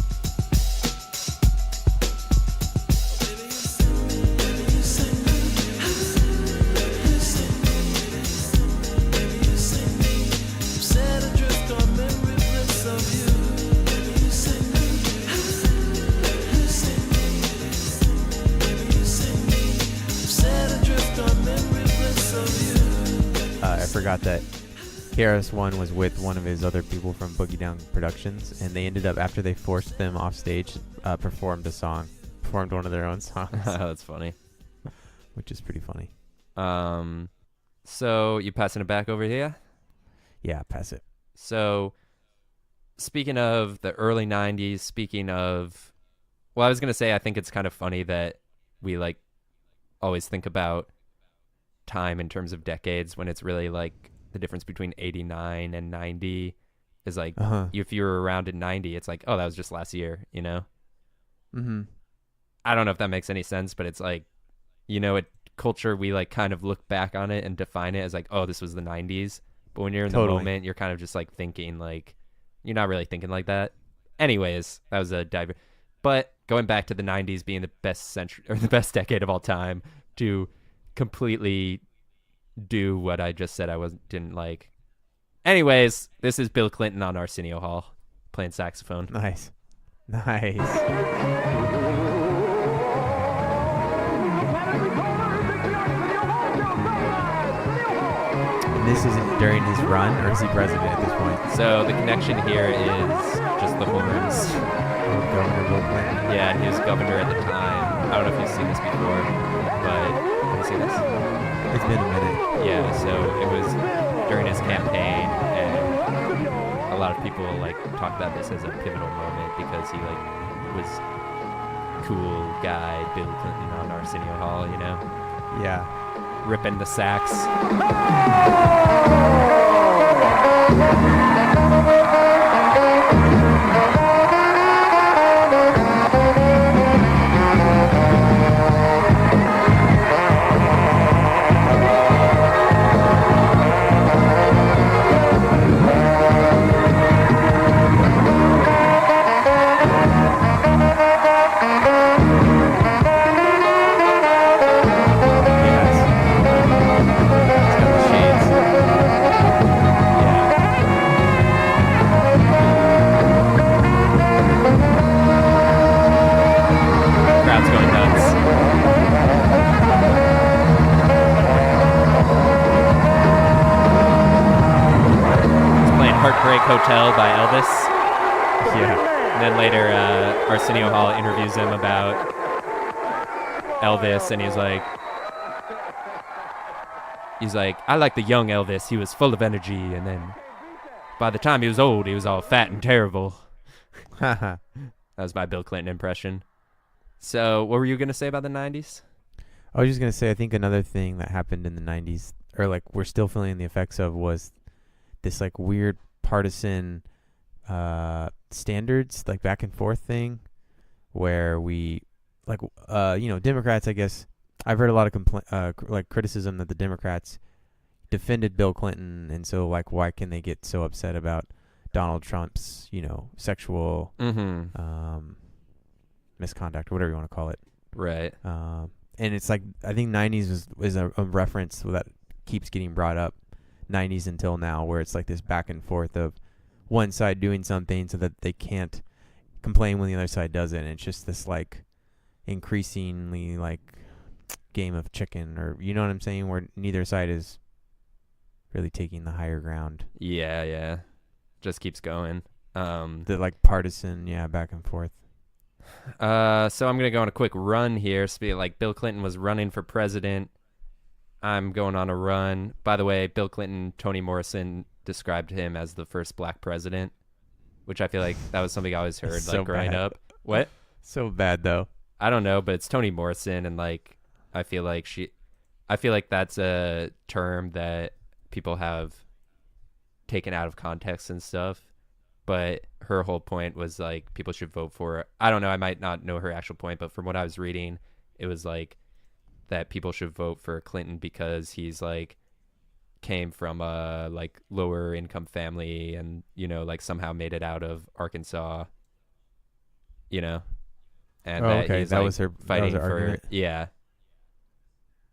forgot that KRS-One was with one of his other people from Boogie Down Productions, and they ended up, after they forced them off stage, performed one of their own songs. That's funny. Which is pretty funny. So you passing it back over here? Yeah, pass it. So speaking of the early 90s, well, I was going to say I think it's kind of funny that we like always think about time in terms of decades when it's really like the difference between 89 and 90 is like if you were around in 90, it's like, oh, that was just last year, you know? Mm-hmm. I don't know if that makes any sense, but it's like, you know, culture, we like kind of look back on it and define it as like, oh, this was the 90s. But when you're in the moment, you're kind of just like thinking like, you're not really thinking like that. Anyways, that was a diver. But going back to the 90s being the best century or the best decade of all time, to completely do what I just said I didn't like. Anyways, this is Bill Clinton on Arsenio Hall playing saxophone. Nice. This isn't during his run, or is he president at this point? So the connection here is just the horns. Governor Bill Clinton. Yeah, he was governor at the time. I don't know if you've seen this before, but have you seen this? It's been a minute. Yeah, so it was during his campaign, and a lot of people like talk about this as a pivotal moment because he like was cool guy Bill Clinton on Arsenio Hall, you know? Yeah. Ripping the sax. Hotel by Elvis. Yeah. And then later, Arsenio Hall interviews him about Elvis, and he's like, I like the young Elvis. He was full of energy, and then by the time he was old, he was all fat and terrible. That was my Bill Clinton impression. So, what were you gonna say about the 90s? I was just gonna say, I think another thing that happened in the 90s, or like we're still feeling the effects of, was this like weird partisan standards, like back and forth thing, where we like Democrats, I guess I've heard a lot of criticism that the Democrats defended Bill Clinton, and so like why can they get so upset about Donald Trump's sexual misconduct or whatever you want to call it, right? And it's like I think 90s is a reference that keeps getting brought up, 90s until now, where it's like this back and forth of one side doing something so that they can't complain when the other side doesn't. And it's just this like increasingly like game of chicken, or you know what I'm saying, where neither side is really taking the higher ground. Yeah. Just keeps going. The like partisan, back and forth. So I'm gonna go on a quick run here. Like Bill Clinton was running for president. I'm going on a run. By the way, Bill Clinton, Toni Morrison described him as the first black president, which I feel like that was something I always heard like growing up. What? So bad though. I don't know, but it's Toni Morrison, and like I feel like that's a term that people have taken out of context and stuff. But her whole point was like people should vote for her. I don't know, I might not know her actual point, but from what I was reading, it was like that people should vote for Clinton because he's like came from a like lower income family and like somehow made it out of Arkansas, and that was her fighting for argument.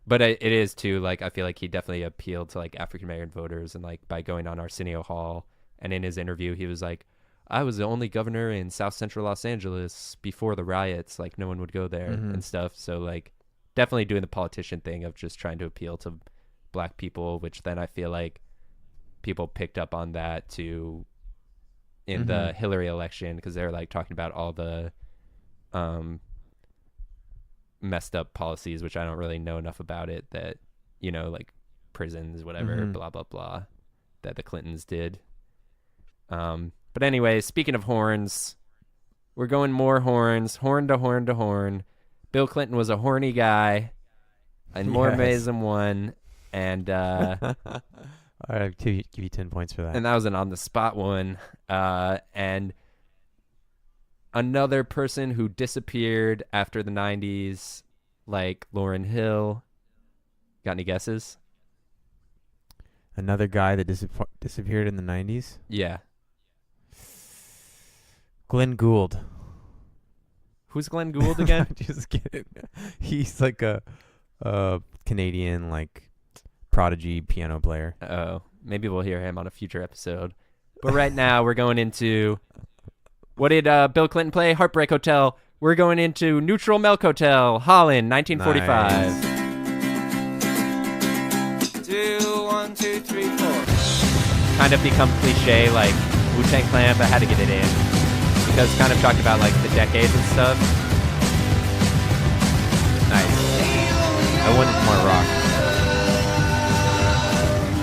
But it is too, like I feel like he definitely appealed to like African American voters, and like by going on Arsenio Hall, and in his interview he was like, I was the only governor in South Central Los Angeles before the riots, like no one would go there and stuff. So like definitely doing the politician thing of just trying to appeal to black people, which then I feel like people picked up on that too in the Hillary election, because they're like talking about all the messed up policies, which I don't really know enough about it, that, you know, like prisons, whatever, blah, blah, blah, that the Clintons did. But anyway, speaking of horns, we're going more horns, horn to horn to horn. Bill Clinton was a horny guy in more ways than one. And I'll give you 10 points for that. And that was an on-the-spot one. And another person who disappeared after the 90s, like Lauryn Hill. Got any guesses? Another guy that disappeared in the 90s? Yeah. Glenn Gould. Who's Glenn Gould again? Just kidding. He's like a Canadian, like, prodigy piano player. Oh, maybe we'll hear him on a future episode. But right now we're going into, what did Bill Clinton play? Heartbreak Hotel. We're going into Neutral Milk Hotel, Holland, 1945. Nice. 2, 1, 2, 3, 4. Kind of become cliche, like Wu-Tang Clan, but I had to get it in because kind of talked about like the decades and stuff. Nice. I wanted more rock.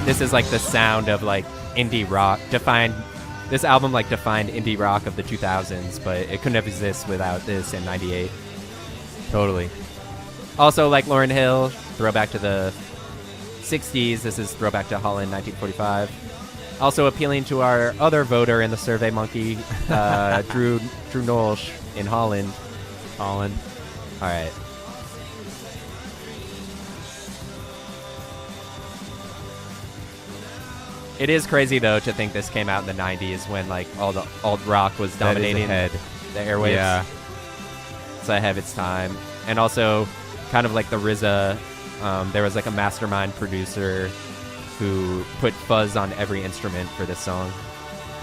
This is like the sound of like indie rock. This album like defined indie rock of the 2000s, but it couldn't have existed without this in 98. Totally. Also, like Lauryn Hill, throwback to the 60s. This is throwback to Holland, 1945. Also appealing to our other voter in the Surveymonkey, Drew Nolsch in Holland. All right. It is crazy, though, to think this came out in the 90s when, like, all the alt rock was dominating the airwaves. Yeah. It's ahead of its time. And also, kind of like the RZA, there was, like, a mastermind producer who put fuzz on every instrument for this song,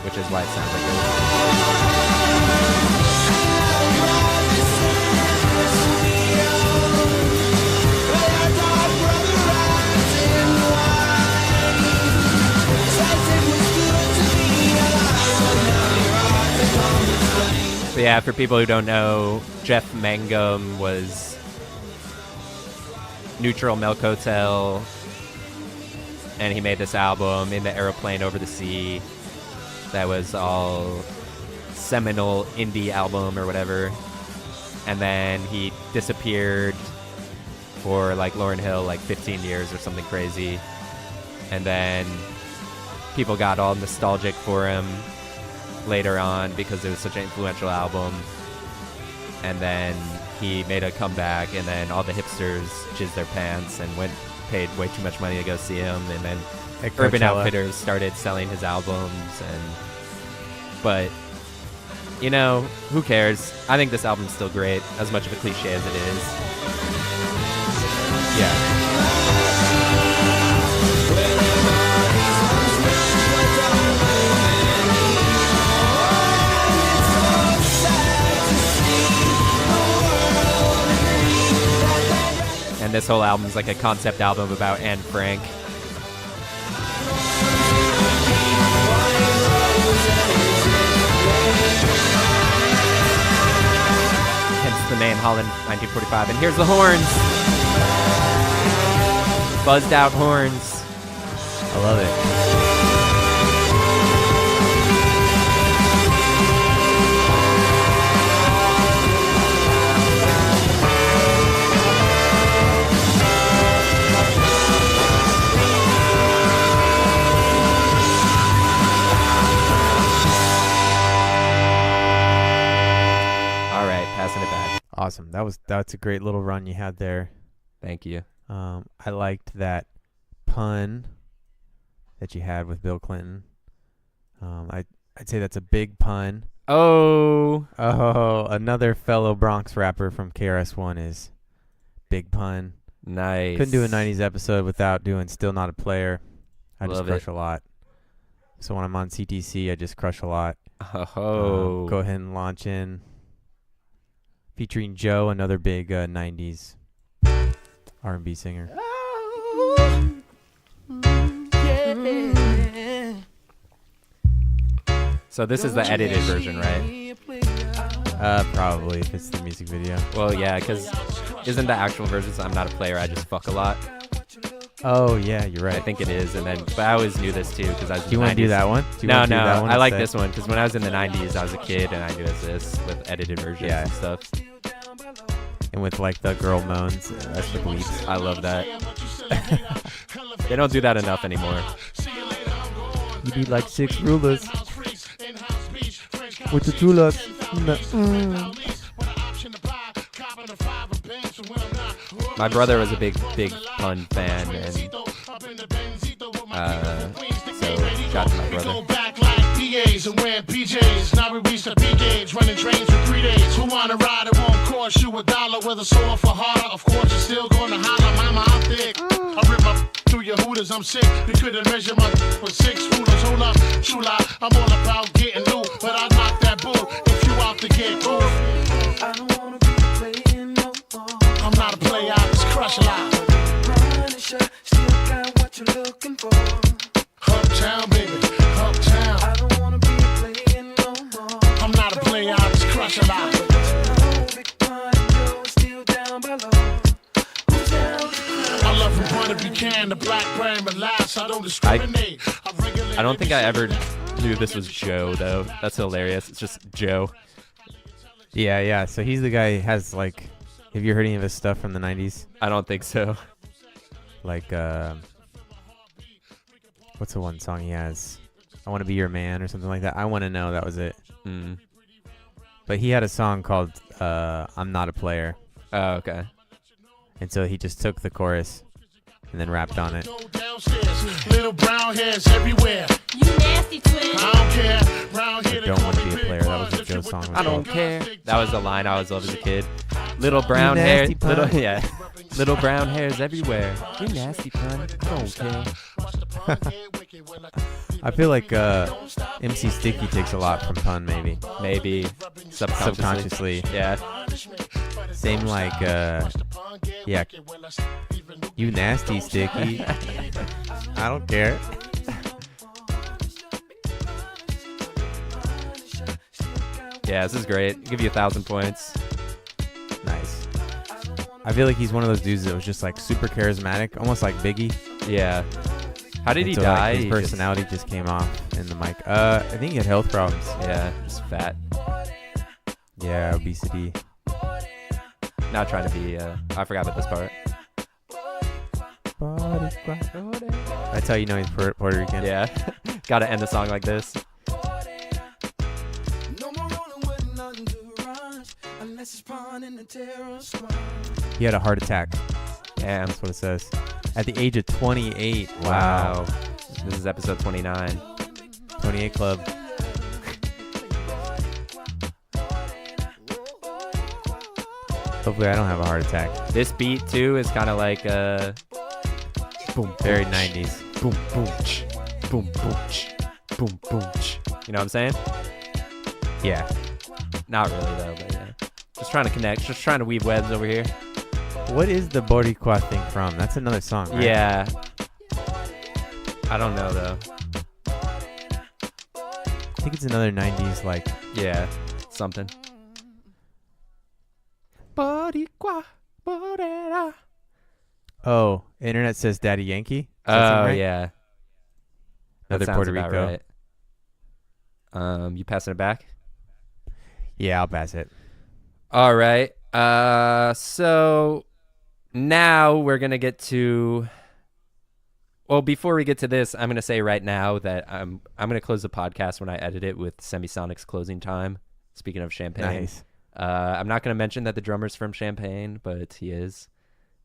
which is why it sounds like But yeah, for people who don't know, Jeff Mangum was Neutral Milk Hotel, and he made this album in the aeroplane over the sea that was all seminal indie album or whatever. And then he disappeared for like Lauryn Hill like 15 years or something crazy. And then people got all nostalgic for him later on because it was such an influential album. And then he made a comeback, and then all the hipsters jizzed their pants and paid way too much money to go see him. And then Urban Outfitters started selling his albums. But you know, who cares? I think this album's still great, as much of a cliche as it is. Yeah. And this whole album is like a concept album about Anne Frank. Hence the name Holland 1945. And here's the horns. Buzzed out horns. I love it. Passing it back. Awesome. That's a great little run you had there. Thank you. I liked that pun that you had with Bill Clinton. I'd say that's a big pun. Oh, another fellow Bronx rapper from KRS-One is Big Pun. Nice. Couldn't do a 90s episode without doing Still Not a Player. I Love just crush it. a lot. So when I'm on CTC, I just crush a lot. Oh. Go ahead and launch in. Featuring Joe, another big 90s R&B singer. Yeah. So this is the edited version, right? Probably if it's the music video. Well, yeah, because isn't the actual version I'm not a player, I just fuck a lot? Oh, yeah, you're right. I think it is. And then, but I always knew this too because I was in Do you the want to 90s. do that one? No, I like this one because when I was in the 90s, I was a kid and I knew this with edited versions and stuff. And with like the girl moans, that's the bleeps. I love that. They don't do that enough anymore. You need like 6 rulers with the chulas. My brother was a big pun fan, and so shout out to my brother. PAs and wearing PJs. Now we reach the P gauge, running trains for 3 days. Who wanna ride? It won't cost you $1 with a sore for harder. Of course, you're still gonna holler, mama, I'm thick. I rip my through your hooters, I'm sick. You couldn't measure my with 6 rulers. Hold up, chula. I'm all about getting loot, but I knock that bull if you out to get cool. I don't wanna be playing no more. I'm not a player, I just crush a lot. Punisher, still got what you're looking for. Uptown, baby, uptown. I don't wanna be playing no more. I'm not a player, I just crush a lot. I love from Point of Buchanan, the black brand, but last I don't discriminate. I don't think I ever knew this was Joe though. That's hilarious. It's just Joe. Yeah. So he's the guy who has like. Have you heard any of his stuff from the 90s? I don't think so. Like, what's the one song he has? I Want to Be Your Man or something like that. I Want to Know, that was it. But he had a song called I'm Not a Player. Oh, okay. And so he just took the chorus and then rapped on it. Little brown hairs everywhere. You nasty twin. I don't care. Round here, Don't Want to Be a Player. That was a Joe song. I don't care. That was the line I always loved as a kid. Little brown hair, little brown hairs everywhere. You nasty pun. I don't care. I feel like MC Sticky takes a lot from pun, maybe. Maybe subconsciously. Yeah. Same like, yeah. You nasty Sticky. I don't care. Yeah, this is great. I'll give you 1,000 points. Nice. I feel like he's one of those dudes that was just like super charismatic, almost like Biggie. Yeah. How did he so, die? Like, his personality just came off in the mic. I think he had health problems. Yeah, he's fat. Yeah, obesity. Not trying to be. I forgot about this part. That's how you know he's Puerto Rican. Yeah. Gotta end the song like this. He had a heart attack. Damn. That's what it says. At the age of 28. Wow. This is episode 29. 28 Club. Hopefully I don't have a heart attack. This beat, too, is kind of like boom, very 90s. Boom, boom, ch, boom, boom, ch, boom, boom, ch. You know what I'm saying? Yeah. Not really, though, but yeah. Just trying to connect. Just trying to weave webs over here. What is the Boricua thing from? That's another song, right? Yeah. I don't know, though. I think it's another 90s, like... Yeah, something. Boricua, Borera. Oh, internet says Daddy Yankee? Oh, right? yeah. Another Puerto Rico. Right. You passing it back? Yeah, I'll pass it. All right. So now we're going to get to... Well, before we get to this, I'm going to say right now that I'm going to close the podcast when I edit it with Semisonic's closing time. Speaking of Champagne. Nice. I'm not going to mention that the drummer's from Champagne, but he is.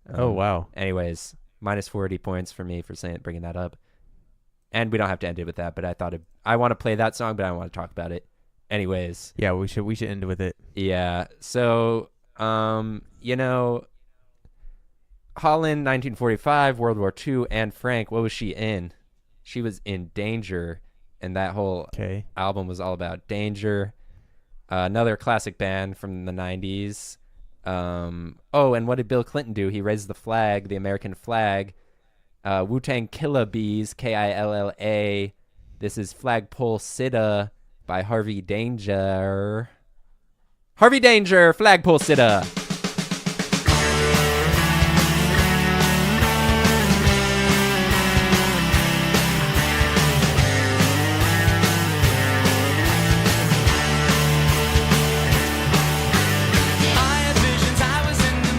Oh, wow. Anyways, minus 40 points for me for bringing that up. And we don't have to end it with that, but I thought I want to play that song, but I don't want to talk about it. Anyways. Yeah, we should end with it. Yeah. So, you know, Holland, 1945, World War II, Anne Frank, what was she in? She was in Danger, and that whole album was all about danger. Another classic band from the 90s. Oh, and what did Bill Clinton do? He raised the flag, the American flag. Wu-Tang Killa Bees, Killa. This is Flagpole Sitta by Harvey Danger. Harvey Danger, Flagpole Sitta.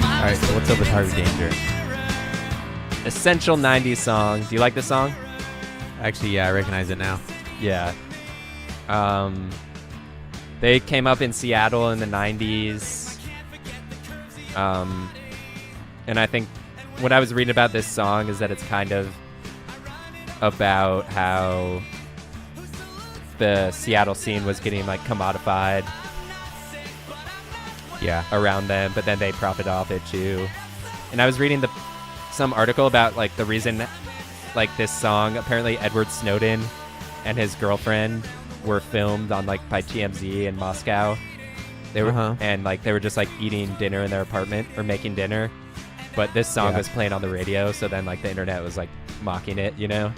All right, so what's up with Harvey Danger? Essential 90s song. Do you like this song? Actually, yeah, I recognize it now. Yeah. They came up in Seattle in the 90s. And I think what I was reading about this song is that it's kind of about how the Seattle scene was getting like commodified. Yeah. Around them, but then they profit off it too. And I was reading some article about like the reason like this song, apparently Edward Snowden and his girlfriend were filmed on like by TMZ in Moscow. They were and like they were just like eating dinner in their apartment or making dinner, but this song was playing on the radio, so then like the internet was like mocking it, you know.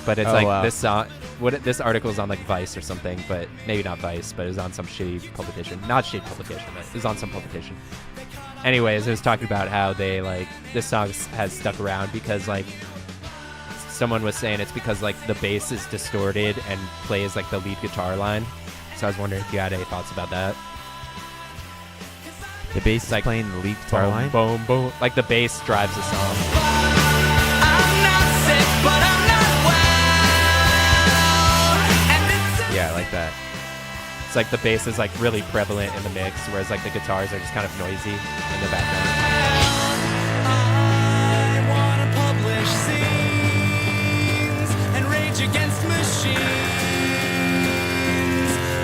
But it's this song. This article is on like Vice or something, but maybe not Vice, but it was on some shitty publication. Not shitty publication, but it was on some publication. Anyways, it was talking about how they like this song has stuck around because like someone was saying it's because like the bass is distorted and plays like the lead guitar line. So I was wondering if you had any thoughts about that. The bass is like playing the lead guitar line? Boom, boom. Like the bass drives the song. I'm not sick, but I'm not well. Yeah, I like that. It's like the bass is like really prevalent in the mix, whereas like the guitars are just kind of noisy in the background. I wanna publish scenes and rage against machines.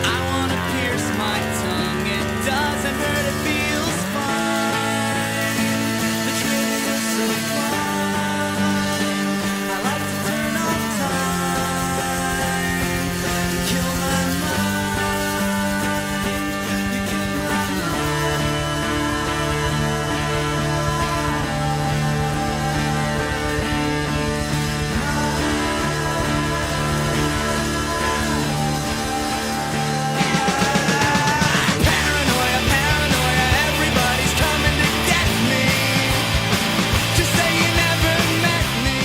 I wanna pierce my tongue, it doesn't hurt, it feels fine. The truth is so fine. I like to turn off time. You kill my mind. You kill my mind. Paranoia, paranoia, everybody's coming to get me. Just say you never met me.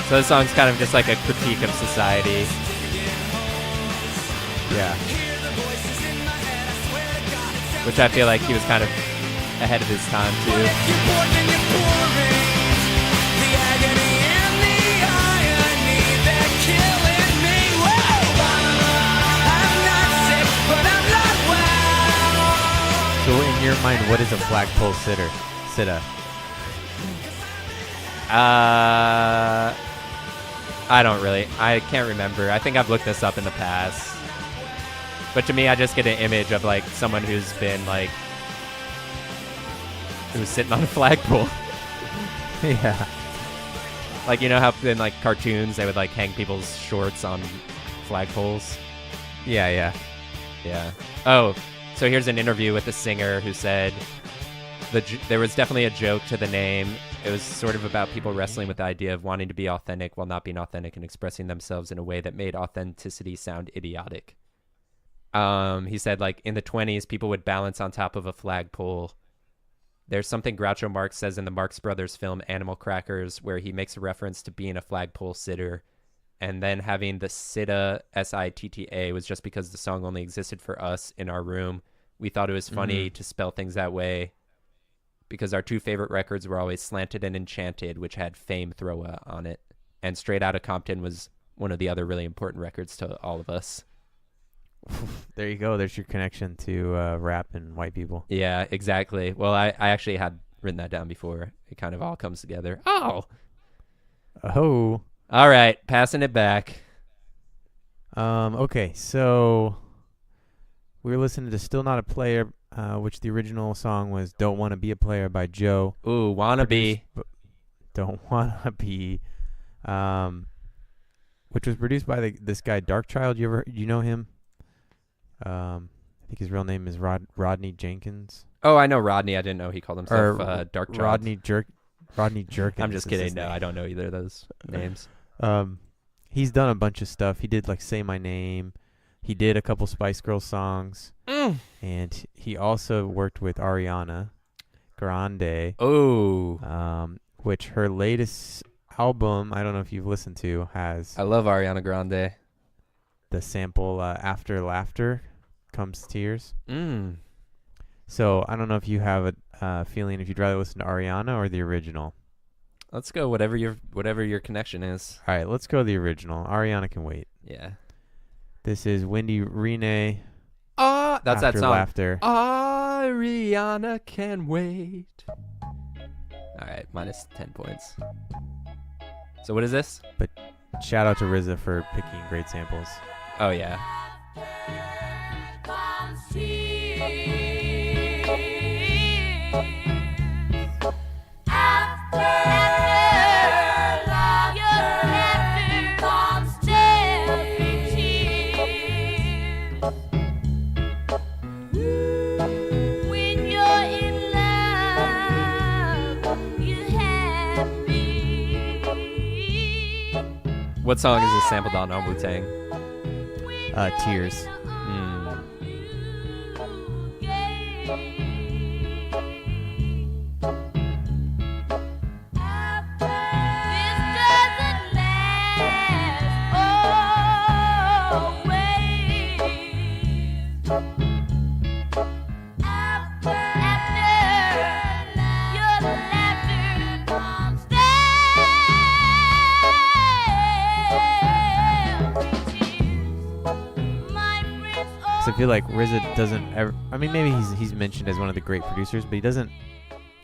So this song's kind of just like a critique of society. Yeah. Which I feel like he was kind of ahead of his time too. You're pouring, the agony and the irony, they're killing me. Whoa! I'm not sick, but I'm not well. So in your mind, what is a flagpole sitta? I don't really. I can't remember. I think I've looked this up in the past. But to me, I just get an image of like someone who's been like who's sitting on a flagpole. Yeah. Like, you know how in like cartoons they would like hang people's shorts on flagpoles? Yeah. Oh, so here's an interview with the singer who said there was definitely a joke to the name. It was sort of about people wrestling with the idea of wanting to be authentic while not being authentic and expressing themselves in a way that made authenticity sound idiotic. He said, like, in the 1920s, people would balance on top of a flagpole. There's something Groucho Marx says in the Marx Brothers film Animal Crackers where he makes a reference to being a flagpole sitter. And then having the Sitta, S-I-T-T-A, was just because the song only existed for us in our room. We thought it was funny to spell things that way because our two favorite records were always Slanted and Enchanted, which had Fame Throwa on it. And Straight Outta Compton was one of the other really important records to all of us. There you go. There's your connection to rap and white people. Yeah, exactly. Well, I actually had written that down before. It kind of all comes together. Oh! Oh. All right, passing it back. Okay, so we were listening to Still Not a Player, which the original song was Don't Wanna Be a Player by Joe. Ooh, Wanna Be. Don't Wanna Be. Which was produced by this guy, Darkchild. You know him? I think his real name is Rodney Jenkins. Oh, I know Rodney. I didn't know he called himself Darkchild. Rodney Jerkins. I'm just kidding. No, I don't know either of those names. He's done a bunch of stuff. He did like Say My Name. He did a couple Spice Girls songs, and he also worked with Ariana Grande. Which her latest album, I don't know if you've listened to, has. I love Ariana Grande. The sample "After Laughter Comes Tears." So I don't know if you have a feeling if you'd rather listen to Ariana or the original. Let's go whatever your connection is. All right, let's go the original. Ariana can wait. Yeah. This is Wendy Renee. That's After that song. Laughter. Ariana can wait. All right, minus 10 points. So what is this? But shout out to RZA for picking great samples. Oh yeah. What song is this sampled on Wu-Tang? Tears. I feel like RZA doesn't ever. I mean, maybe he's mentioned as one of the great producers, but he doesn't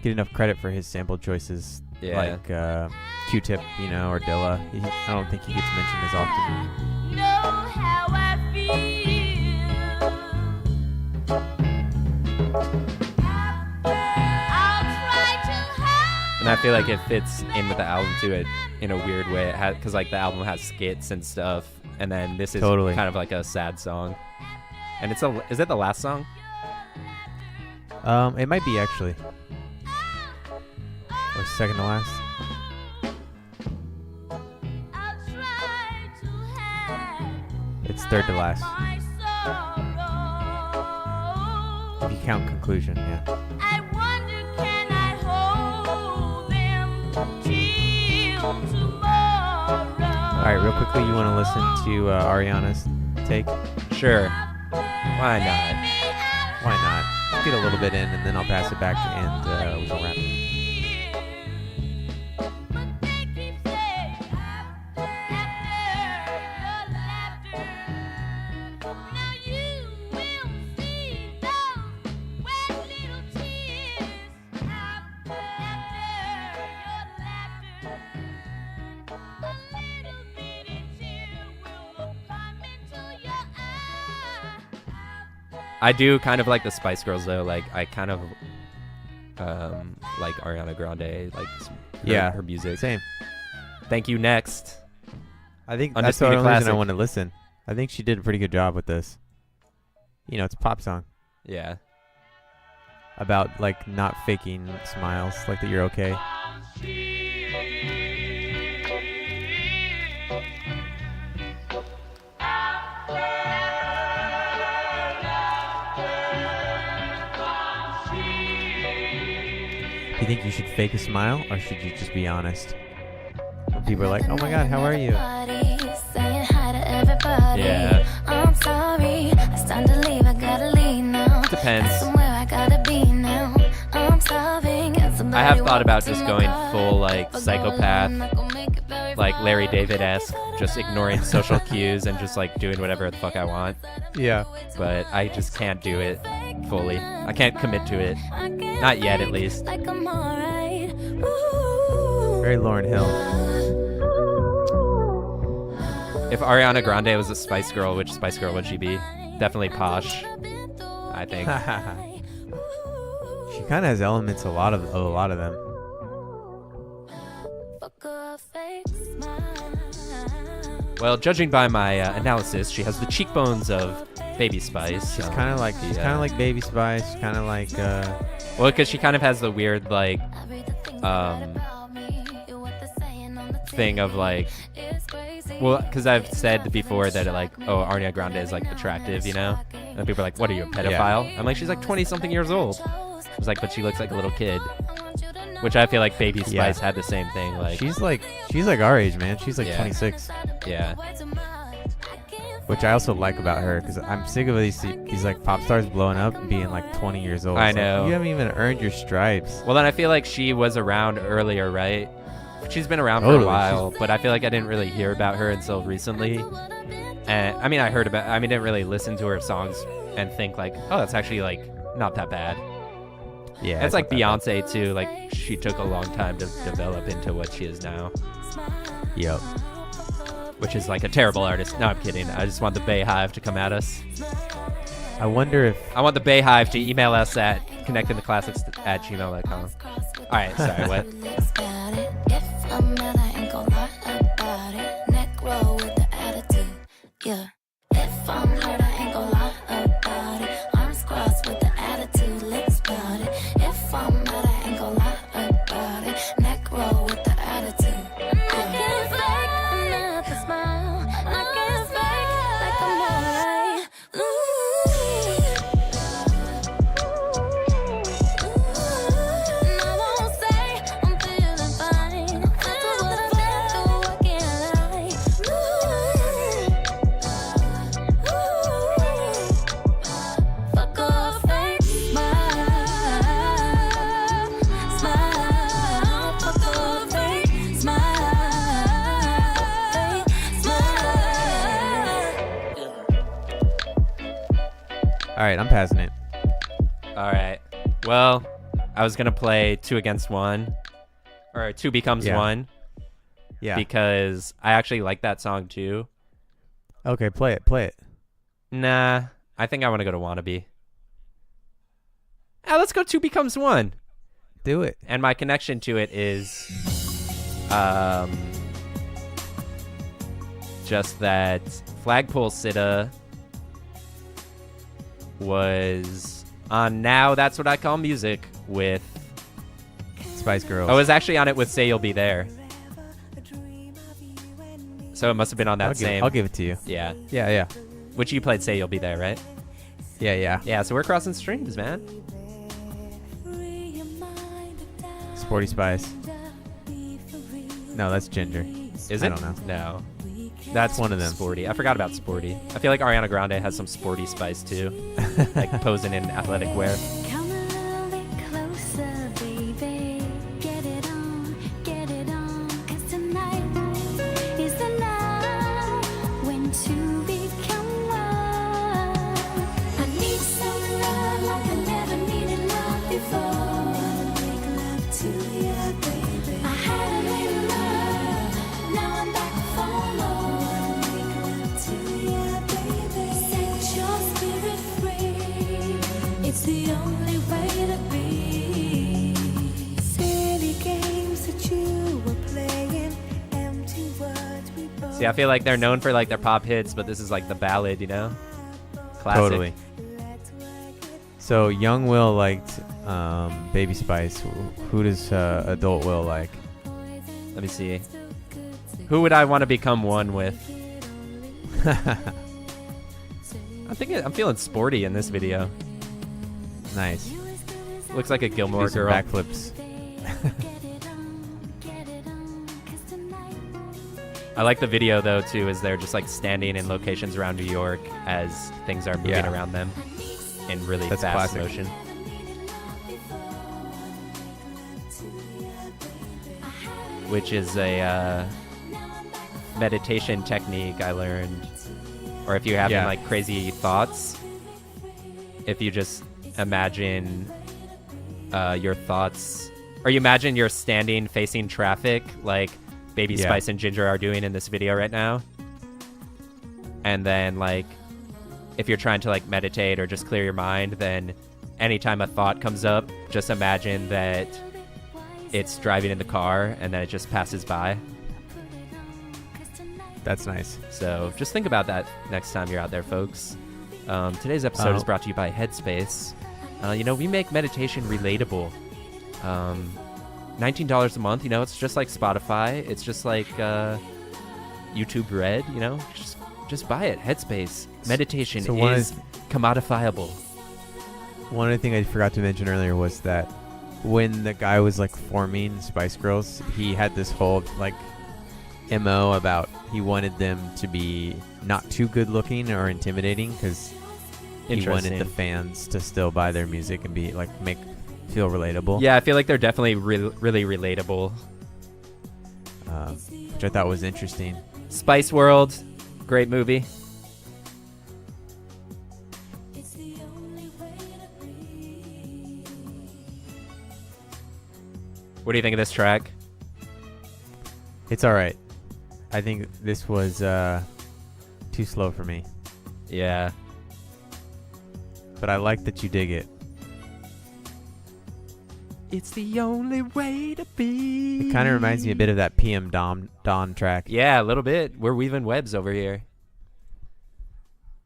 get enough credit for his sample choices, like Q-Tip, or Dilla. I don't think he gets mentioned as often. And I feel like it fits in with the album too, in a weird way. It has, because like the album has skits and stuff, and then this is kind of like a sad song. And is it the last song? It might be actually, or second to last. It's third to last. If you count conclusion, yeah. All right, real quickly, you want to listen to Ariana's take? Sure. Why not? Why not? Let's get a little bit in, and then I'll pass it back, and we can wrap it. I do kind of like the Spice Girls though. Like I kind of like Ariana Grande, like her music. Same. Thank you. Next. I think that's the only reason I want to listen. I think she did a pretty good job with this. It's a pop song. Yeah. About like not faking smiles, like that you're okay. Do you think you should fake a smile, or should you just be honest? When people are like, "Oh my God, how are you?" Yeah. I'm sorry. It's time to leave. I gotta leave now. Depends. Somewhere I gotta be now. I'm starving. I have thought about just going full like psychopath, like Larry David-esque, just ignoring social cues and just like doing whatever the fuck I want. Yeah. But I just can't do it fully. I can't commit to it. Not yet, at least. Very Lauryn Hill. If Ariana Grande was a Spice Girl, which Spice Girl would she be? Definitely posh, I think. She kind of has elements, a lot of them. Well, judging by my analysis, she has the cheekbones of Baby Spice. She's kind of like Baby Spice. Kind of like. Well, because she kind of has the weird like thing of like Well, because I've said before that Ariana Grande is like attractive, you know, and people are like, "What are you, a pedophile?" I'm like, she's like 20-something years old. I was like, but she looks like a little kid, which I feel like Baby Spice had the same thing. Like she's like our age, man. She's like 26. Yeah. Which I also like about her, because I'm sick of these like pop stars blowing up and being like 20 years old. I It's know. Like, you haven't even earned your stripes. Well, then I feel like she was around earlier, right? She's been around for a while, but I feel like I didn't really hear about her until recently. And I mean, didn't really listen to her songs and think like, oh, that's actually like not that bad. Yeah. It's like Beyonce too. Like she took a long time to develop into what she is now. Yep. Which is like a terrible artist. No, I'm kidding. I just want the Bayhive to come at us. I wonder if... I want the Bayhive to email us at connectingtheclassics@gmail.com. All right, sorry, what? Yeah. If I'm hurt, I ain't gon' lie about it. Arms crossed with the attitude, lips pouted. If I'm mad, I ain't gon' lie about it. Neck roll with the attitude. I can't fake another smile. I can't fake like I'm alright. And I won't say I'm feeling fine. After what I've been through, I can't lie. Fuck off, fake smile. Smile. Fuck off, fake smile. All right, I'm passing it. All right. Well, I was gonna play 2 Against 1, or 2 Becomes 1. Yeah. Because I actually like that song too. Okay, play it. Nah, I think I want to go to Wannabe. Let's go 2 Becomes 1. Do it. And my connection to it is just that Flagpole Sitta was on Now That's What I Call Music with Spice Girls. I was actually on it with Say You'll Be There. So it must have been on that same. I'll give it to you. Yeah. Yeah. Which you played Say You'll Be There, right? Yeah. Yeah, so we're crossing streams, man. Sporty Spice. No, that's Ginger. Is it? I don't know. No. That's one of them. Sporty. I forgot about Sporty. I feel like Ariana Grande has some Sporty Spice too. Like posing in athletic wear. Come a little bit closer, baby. Get it on, 'cause tonight is the night when 2 become 1. I need some love like I never needed love before. Make love to you, baby. I had a little love, now I'm back for more. Make love to you, baby. Set your spirit free. It's the only way to be. Silly games that you were playing, empty words we both. See, I feel like they're known for like their pop hits, but this is like the ballad, you know? Classic. Totally. So young Will liked Baby Spice. Who does adult Will like? Let me see. Who would I want to become one with? I'm feeling Sporty in this video. Nice. Looks like a Gilmore Do some Girl. backflips. I like the video though too, as they're just like standing in locations around New York as things are moving around them in really That's fast classic. motion. Which is a meditation technique I learned. Or if you're having like crazy thoughts, if you just imagine your thoughts, or you imagine you're standing facing traffic like Baby Spice and Ginger are doing in this video right now. And then like if you're trying to like meditate or just clear your mind, then anytime a thought comes up, just imagine that it's driving in the car and then it just passes by. That's nice. So just think about that next time you're out there, folks. Today's episode is brought to you by Headspace. We make meditation relatable. $19 a month, it's just like Spotify. It's just like YouTube Red, you know, just buy it. Headspace. Meditation So is commodifiable. One of the things I forgot to mention earlier was that when the guy was like forming Spice Girls, he had this whole like MO about he wanted them to be not too good looking or intimidating because he wanted the fans to still buy their music and be like feel relatable. Yeah, I feel like they're definitely really relatable. Which I thought was interesting. Spice World, great movie. What do you think of this track? It's all right. I think this was too slow for me. Yeah. But I like that you dig it. It's the only way to be. It kind of reminds me a bit of that PM Dawn track. Yeah, a little bit. We're weaving webs over here.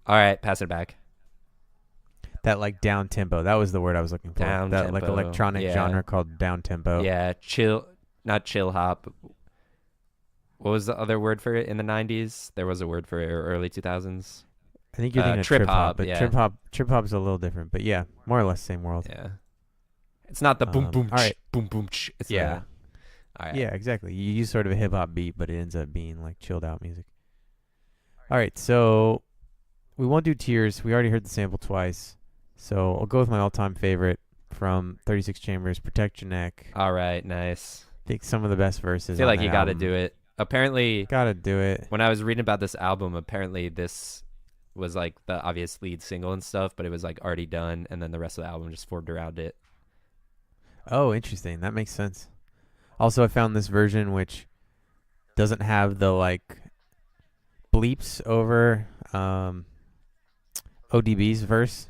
All right, pass it back. That like down tempo. That was the word I was looking for. That like electronic genre called down tempo. Yeah, not chill hop. What was the other word for it in the 90s? There was a word for it early 2000s. I think you're thinking of trip hop, but yeah. trip hop's a little different. But yeah, more or less same world. Yeah. It's not the boom boom all right. boom boom. It's yeah. All right. Yeah, exactly. You use sort of a hip hop beat, but it ends up being like chilled out music. All right, so we won't do Tears. We already heard the sample twice. So I'll go with my all-time favorite from 36 Chambers, Protect Your Neck. All right, nice. I think some of the best verses. I feel like you got to do it. Apparently, gotta do it. When I was reading about this album, apparently this was like the obvious lead single and stuff, but it was like already done, and then the rest of the album just formed around it. Oh, interesting. That makes sense. Also, I found this version which doesn't have the like bleeps over ODB's verse,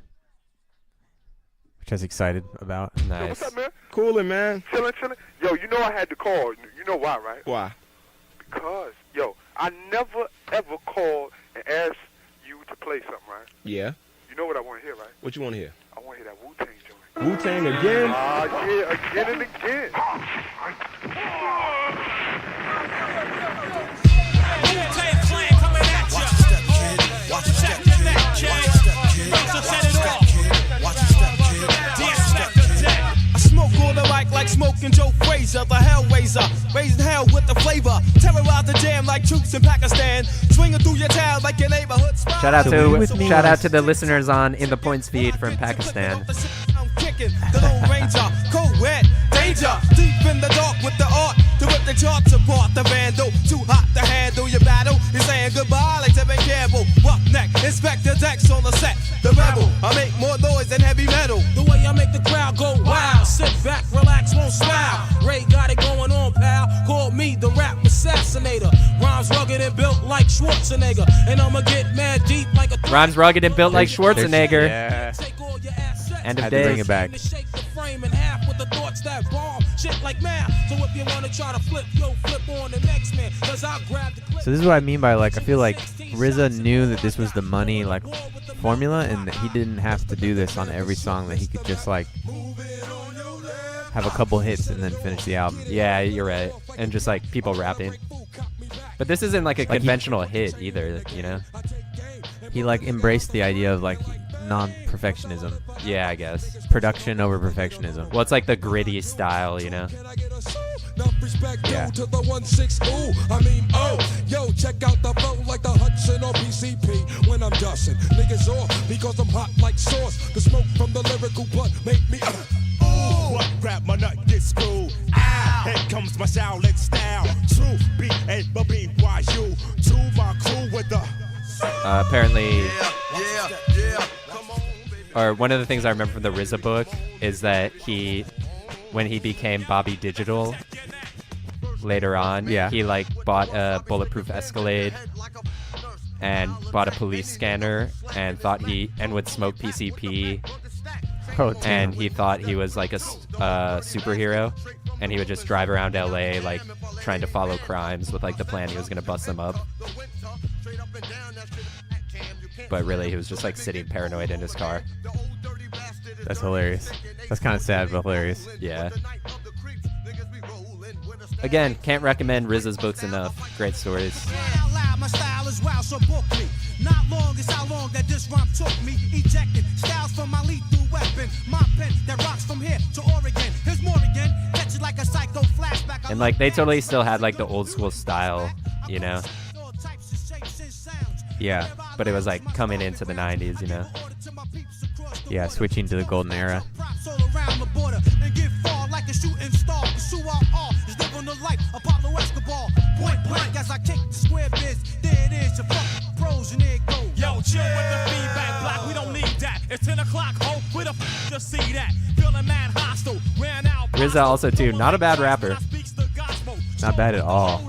which I was excited about. Nice. Yo, what's up, man? Coolin', man. Chillin'. Yo, you know I had to call. You know why, right? Why? Because, yo, I never, ever called and asked you to play something, right? Yeah. You know what I want to hear, right? What you want to hear? I want to hear that Wu-Tang joint. Wu-Tang again? Yeah, again and again. Wu-Tang Clan coming at ya. Watch your step, kid. Watch your step, kid. Watch your step, kid. Watch your step, kid. Watch your step, kid. I smoke on the mic like smoking Joe Frazier, the Hellraiser, raising hell with the flavor, terrorize the jam like troops in Pakistan, swinging through your town like your neighborhood spy. Shout out to the listeners on In the Points feed from Pakistan. I'm kicking the Lone Ranger, co-ed, danger, deep in the dark with the art to rip the charts apart. The vandal, too hot to handle your battle. You're saying goodbye like Tevin Campbell. Roughneck, inspect the decks on the set. The rebel, I make more noise than heavy metal. The way I make the crowd go wild. Sit back, relax, won't smile. Ray got it going on, pal. Call me the rap assassinator. Rhymes rugged and built like Schwarzenegger. And I'ma get mad deep like a... Rhymes rugged and built like Schwarzenegger. Yeah. End of Had to bring days. it back. Shake the frame in half with the thoughts that bomb. Shit like math. So if you wanna try to flip, yo, flip on the next man. Cause I'll grab the clip. So this is what I mean by like I feel like RZA knew that this was the money like formula and that he didn't have to do this on every song, that he could just like have a couple hits and then finish the album. Yeah, you're right. And just like people rapping. But this isn't like a conventional hit either, you know? He like embraced the idea of like non-perfectionism. Yeah, I guess. Production over perfectionism. Well, it's like the gritty style, you know? Yeah. To the 1-6, ooh, I mean, oh, yo, check out the flow like the Hudson or PCP when I'm dusting. Niggas off because I'm hot like sauce. The smoke from the lyrical blunt make me, ooh, what grab my nut, get screwed. Ah, here comes my Shaolin style. True, B-A-B-Y-U. To my crew with the... Apparently, or one of the things I remember from the RZA book is that when he became Bobby Digital later on, he like bought a bulletproof Escalade and bought a police scanner and thought and would smoke PCP. Oh, damn. And he thought he was like a superhero, and he would just drive around LA like trying to follow crimes with like the plan he was gonna bust them up. But really, he was just like sitting paranoid in his car. That's hilarious. That's kind of sad, but hilarious. Yeah. Again, can't recommend RZA's books enough. Great stories. my style is wild, so book me. Not long is how long that this rhyme took me. Ejecting styles from my lethal weapon. My pen that rocks from here to Oregon. Here's more again. Catch it like a psycho flashback. And like they totally still had like the old school style, you know. Yeah. But it was like coming into the 90s, you know. Yeah, switching to the golden era. Yo, chill with the feedback block. We don't need that. It's 10 o'clock. Hope we the just see that. Feeling mad hostile. Ran out. RZA also too, not a bad rapper. Not bad at all.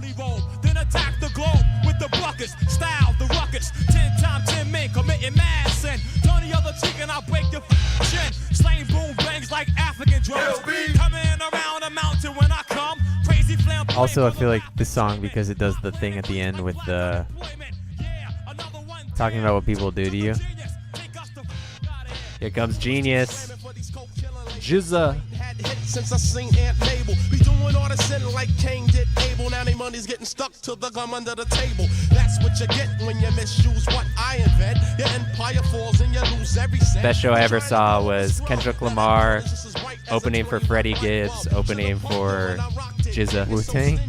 Then attack the globe with the buckets. Style the ruckus. 10 times 10 men committing mad sin. Turn the other cheek and I'll break your chin. Slaying boom bangs like African drums. Coming around a mountain when I come. Crazy flam. Also, I feel like this song, because it does the thing at the end with the talking about what people do to you. Here comes Genius. Jizza. Since I seen Aunt Mabel, be doing all the sin like Cain did Abel. Now they money's getting stuck to the gum under the table. That's what you get when you misuse what I invent. Your empire falls and you lose every cent. Best show I ever saw was Kendrick Lamar opening for Freddie Gibbs, opening for Jizza. Wu-Tang?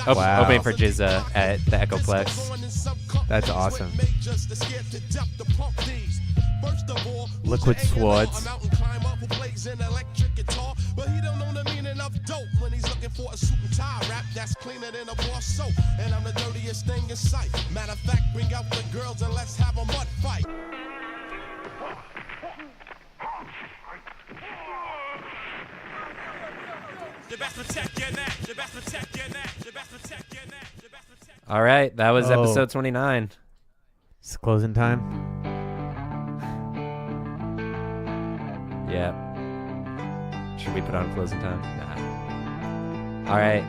Wow. Opening for Jizza at the Echoplex. That's awesome. Liquid Swords. But he don't know the meaning of dope when he's looking for a suit and tie rap that's cleaner than a bar soap. And I'm the dirtiest thing in sight. Matter of fact, bring out the girls and let's have a mud fight. All right, that was episode 29. It's closing time. Yeah. Should we put on closing time? Nah. All right.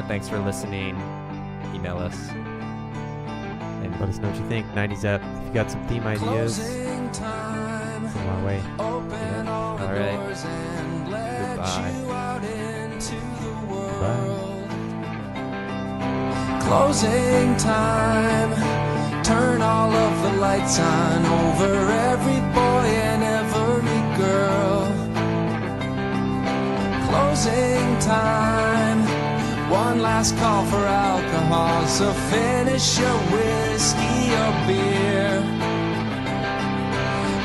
Thanks for listening. Email us. And let us know what you think. 90s app. If you got some theme ideas, send them our way. Yeah. All right. Goodbye. Bye. Closing time. Turn all of the lights on over every boy and every girl. Closing time. One last call for alcohol, so finish your whiskey or beer.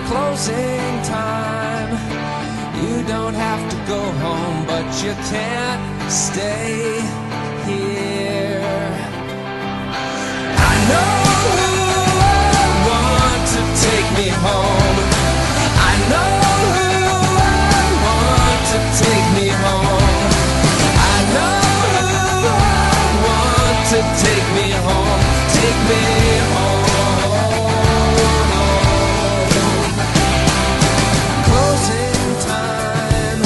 Closing time. You don't have to go home, but you can't stay here. I know who I want to take me home. I know who I want to take me home. I know who I want to take me home. Take me home. Closing time.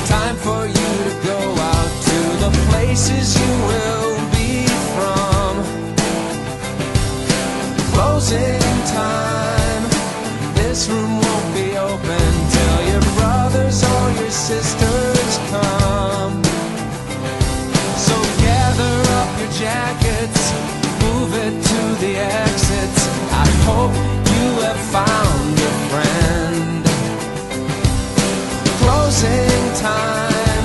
Time for you to go out to the places you will be from. Closing time. This room won't be open till your brothers or your sisters come. So gather up your jackets, move it to the exits. I hope you have found a friend. Closing time.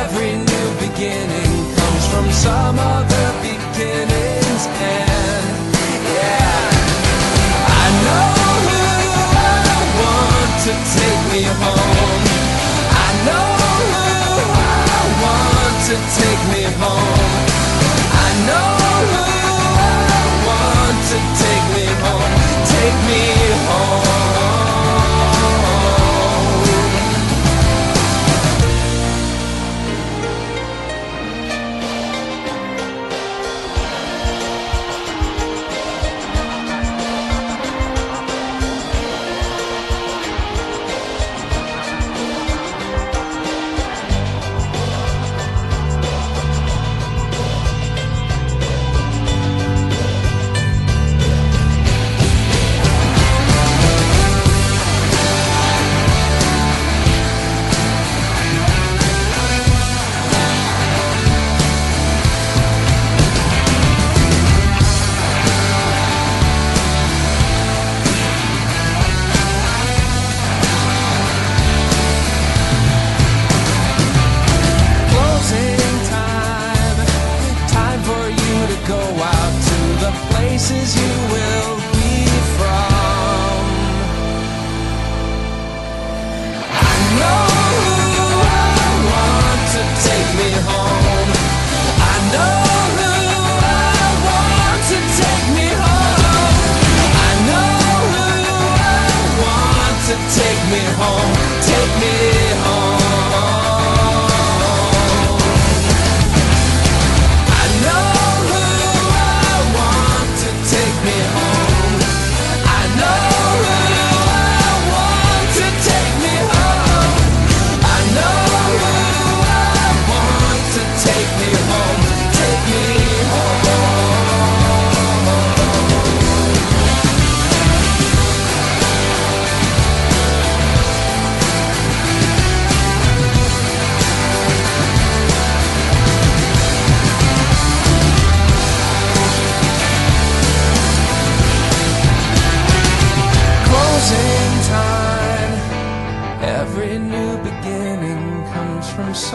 Every new beginning comes from some other beginning's end. Yeah, I know who I want to take me home. I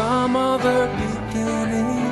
some other beginning.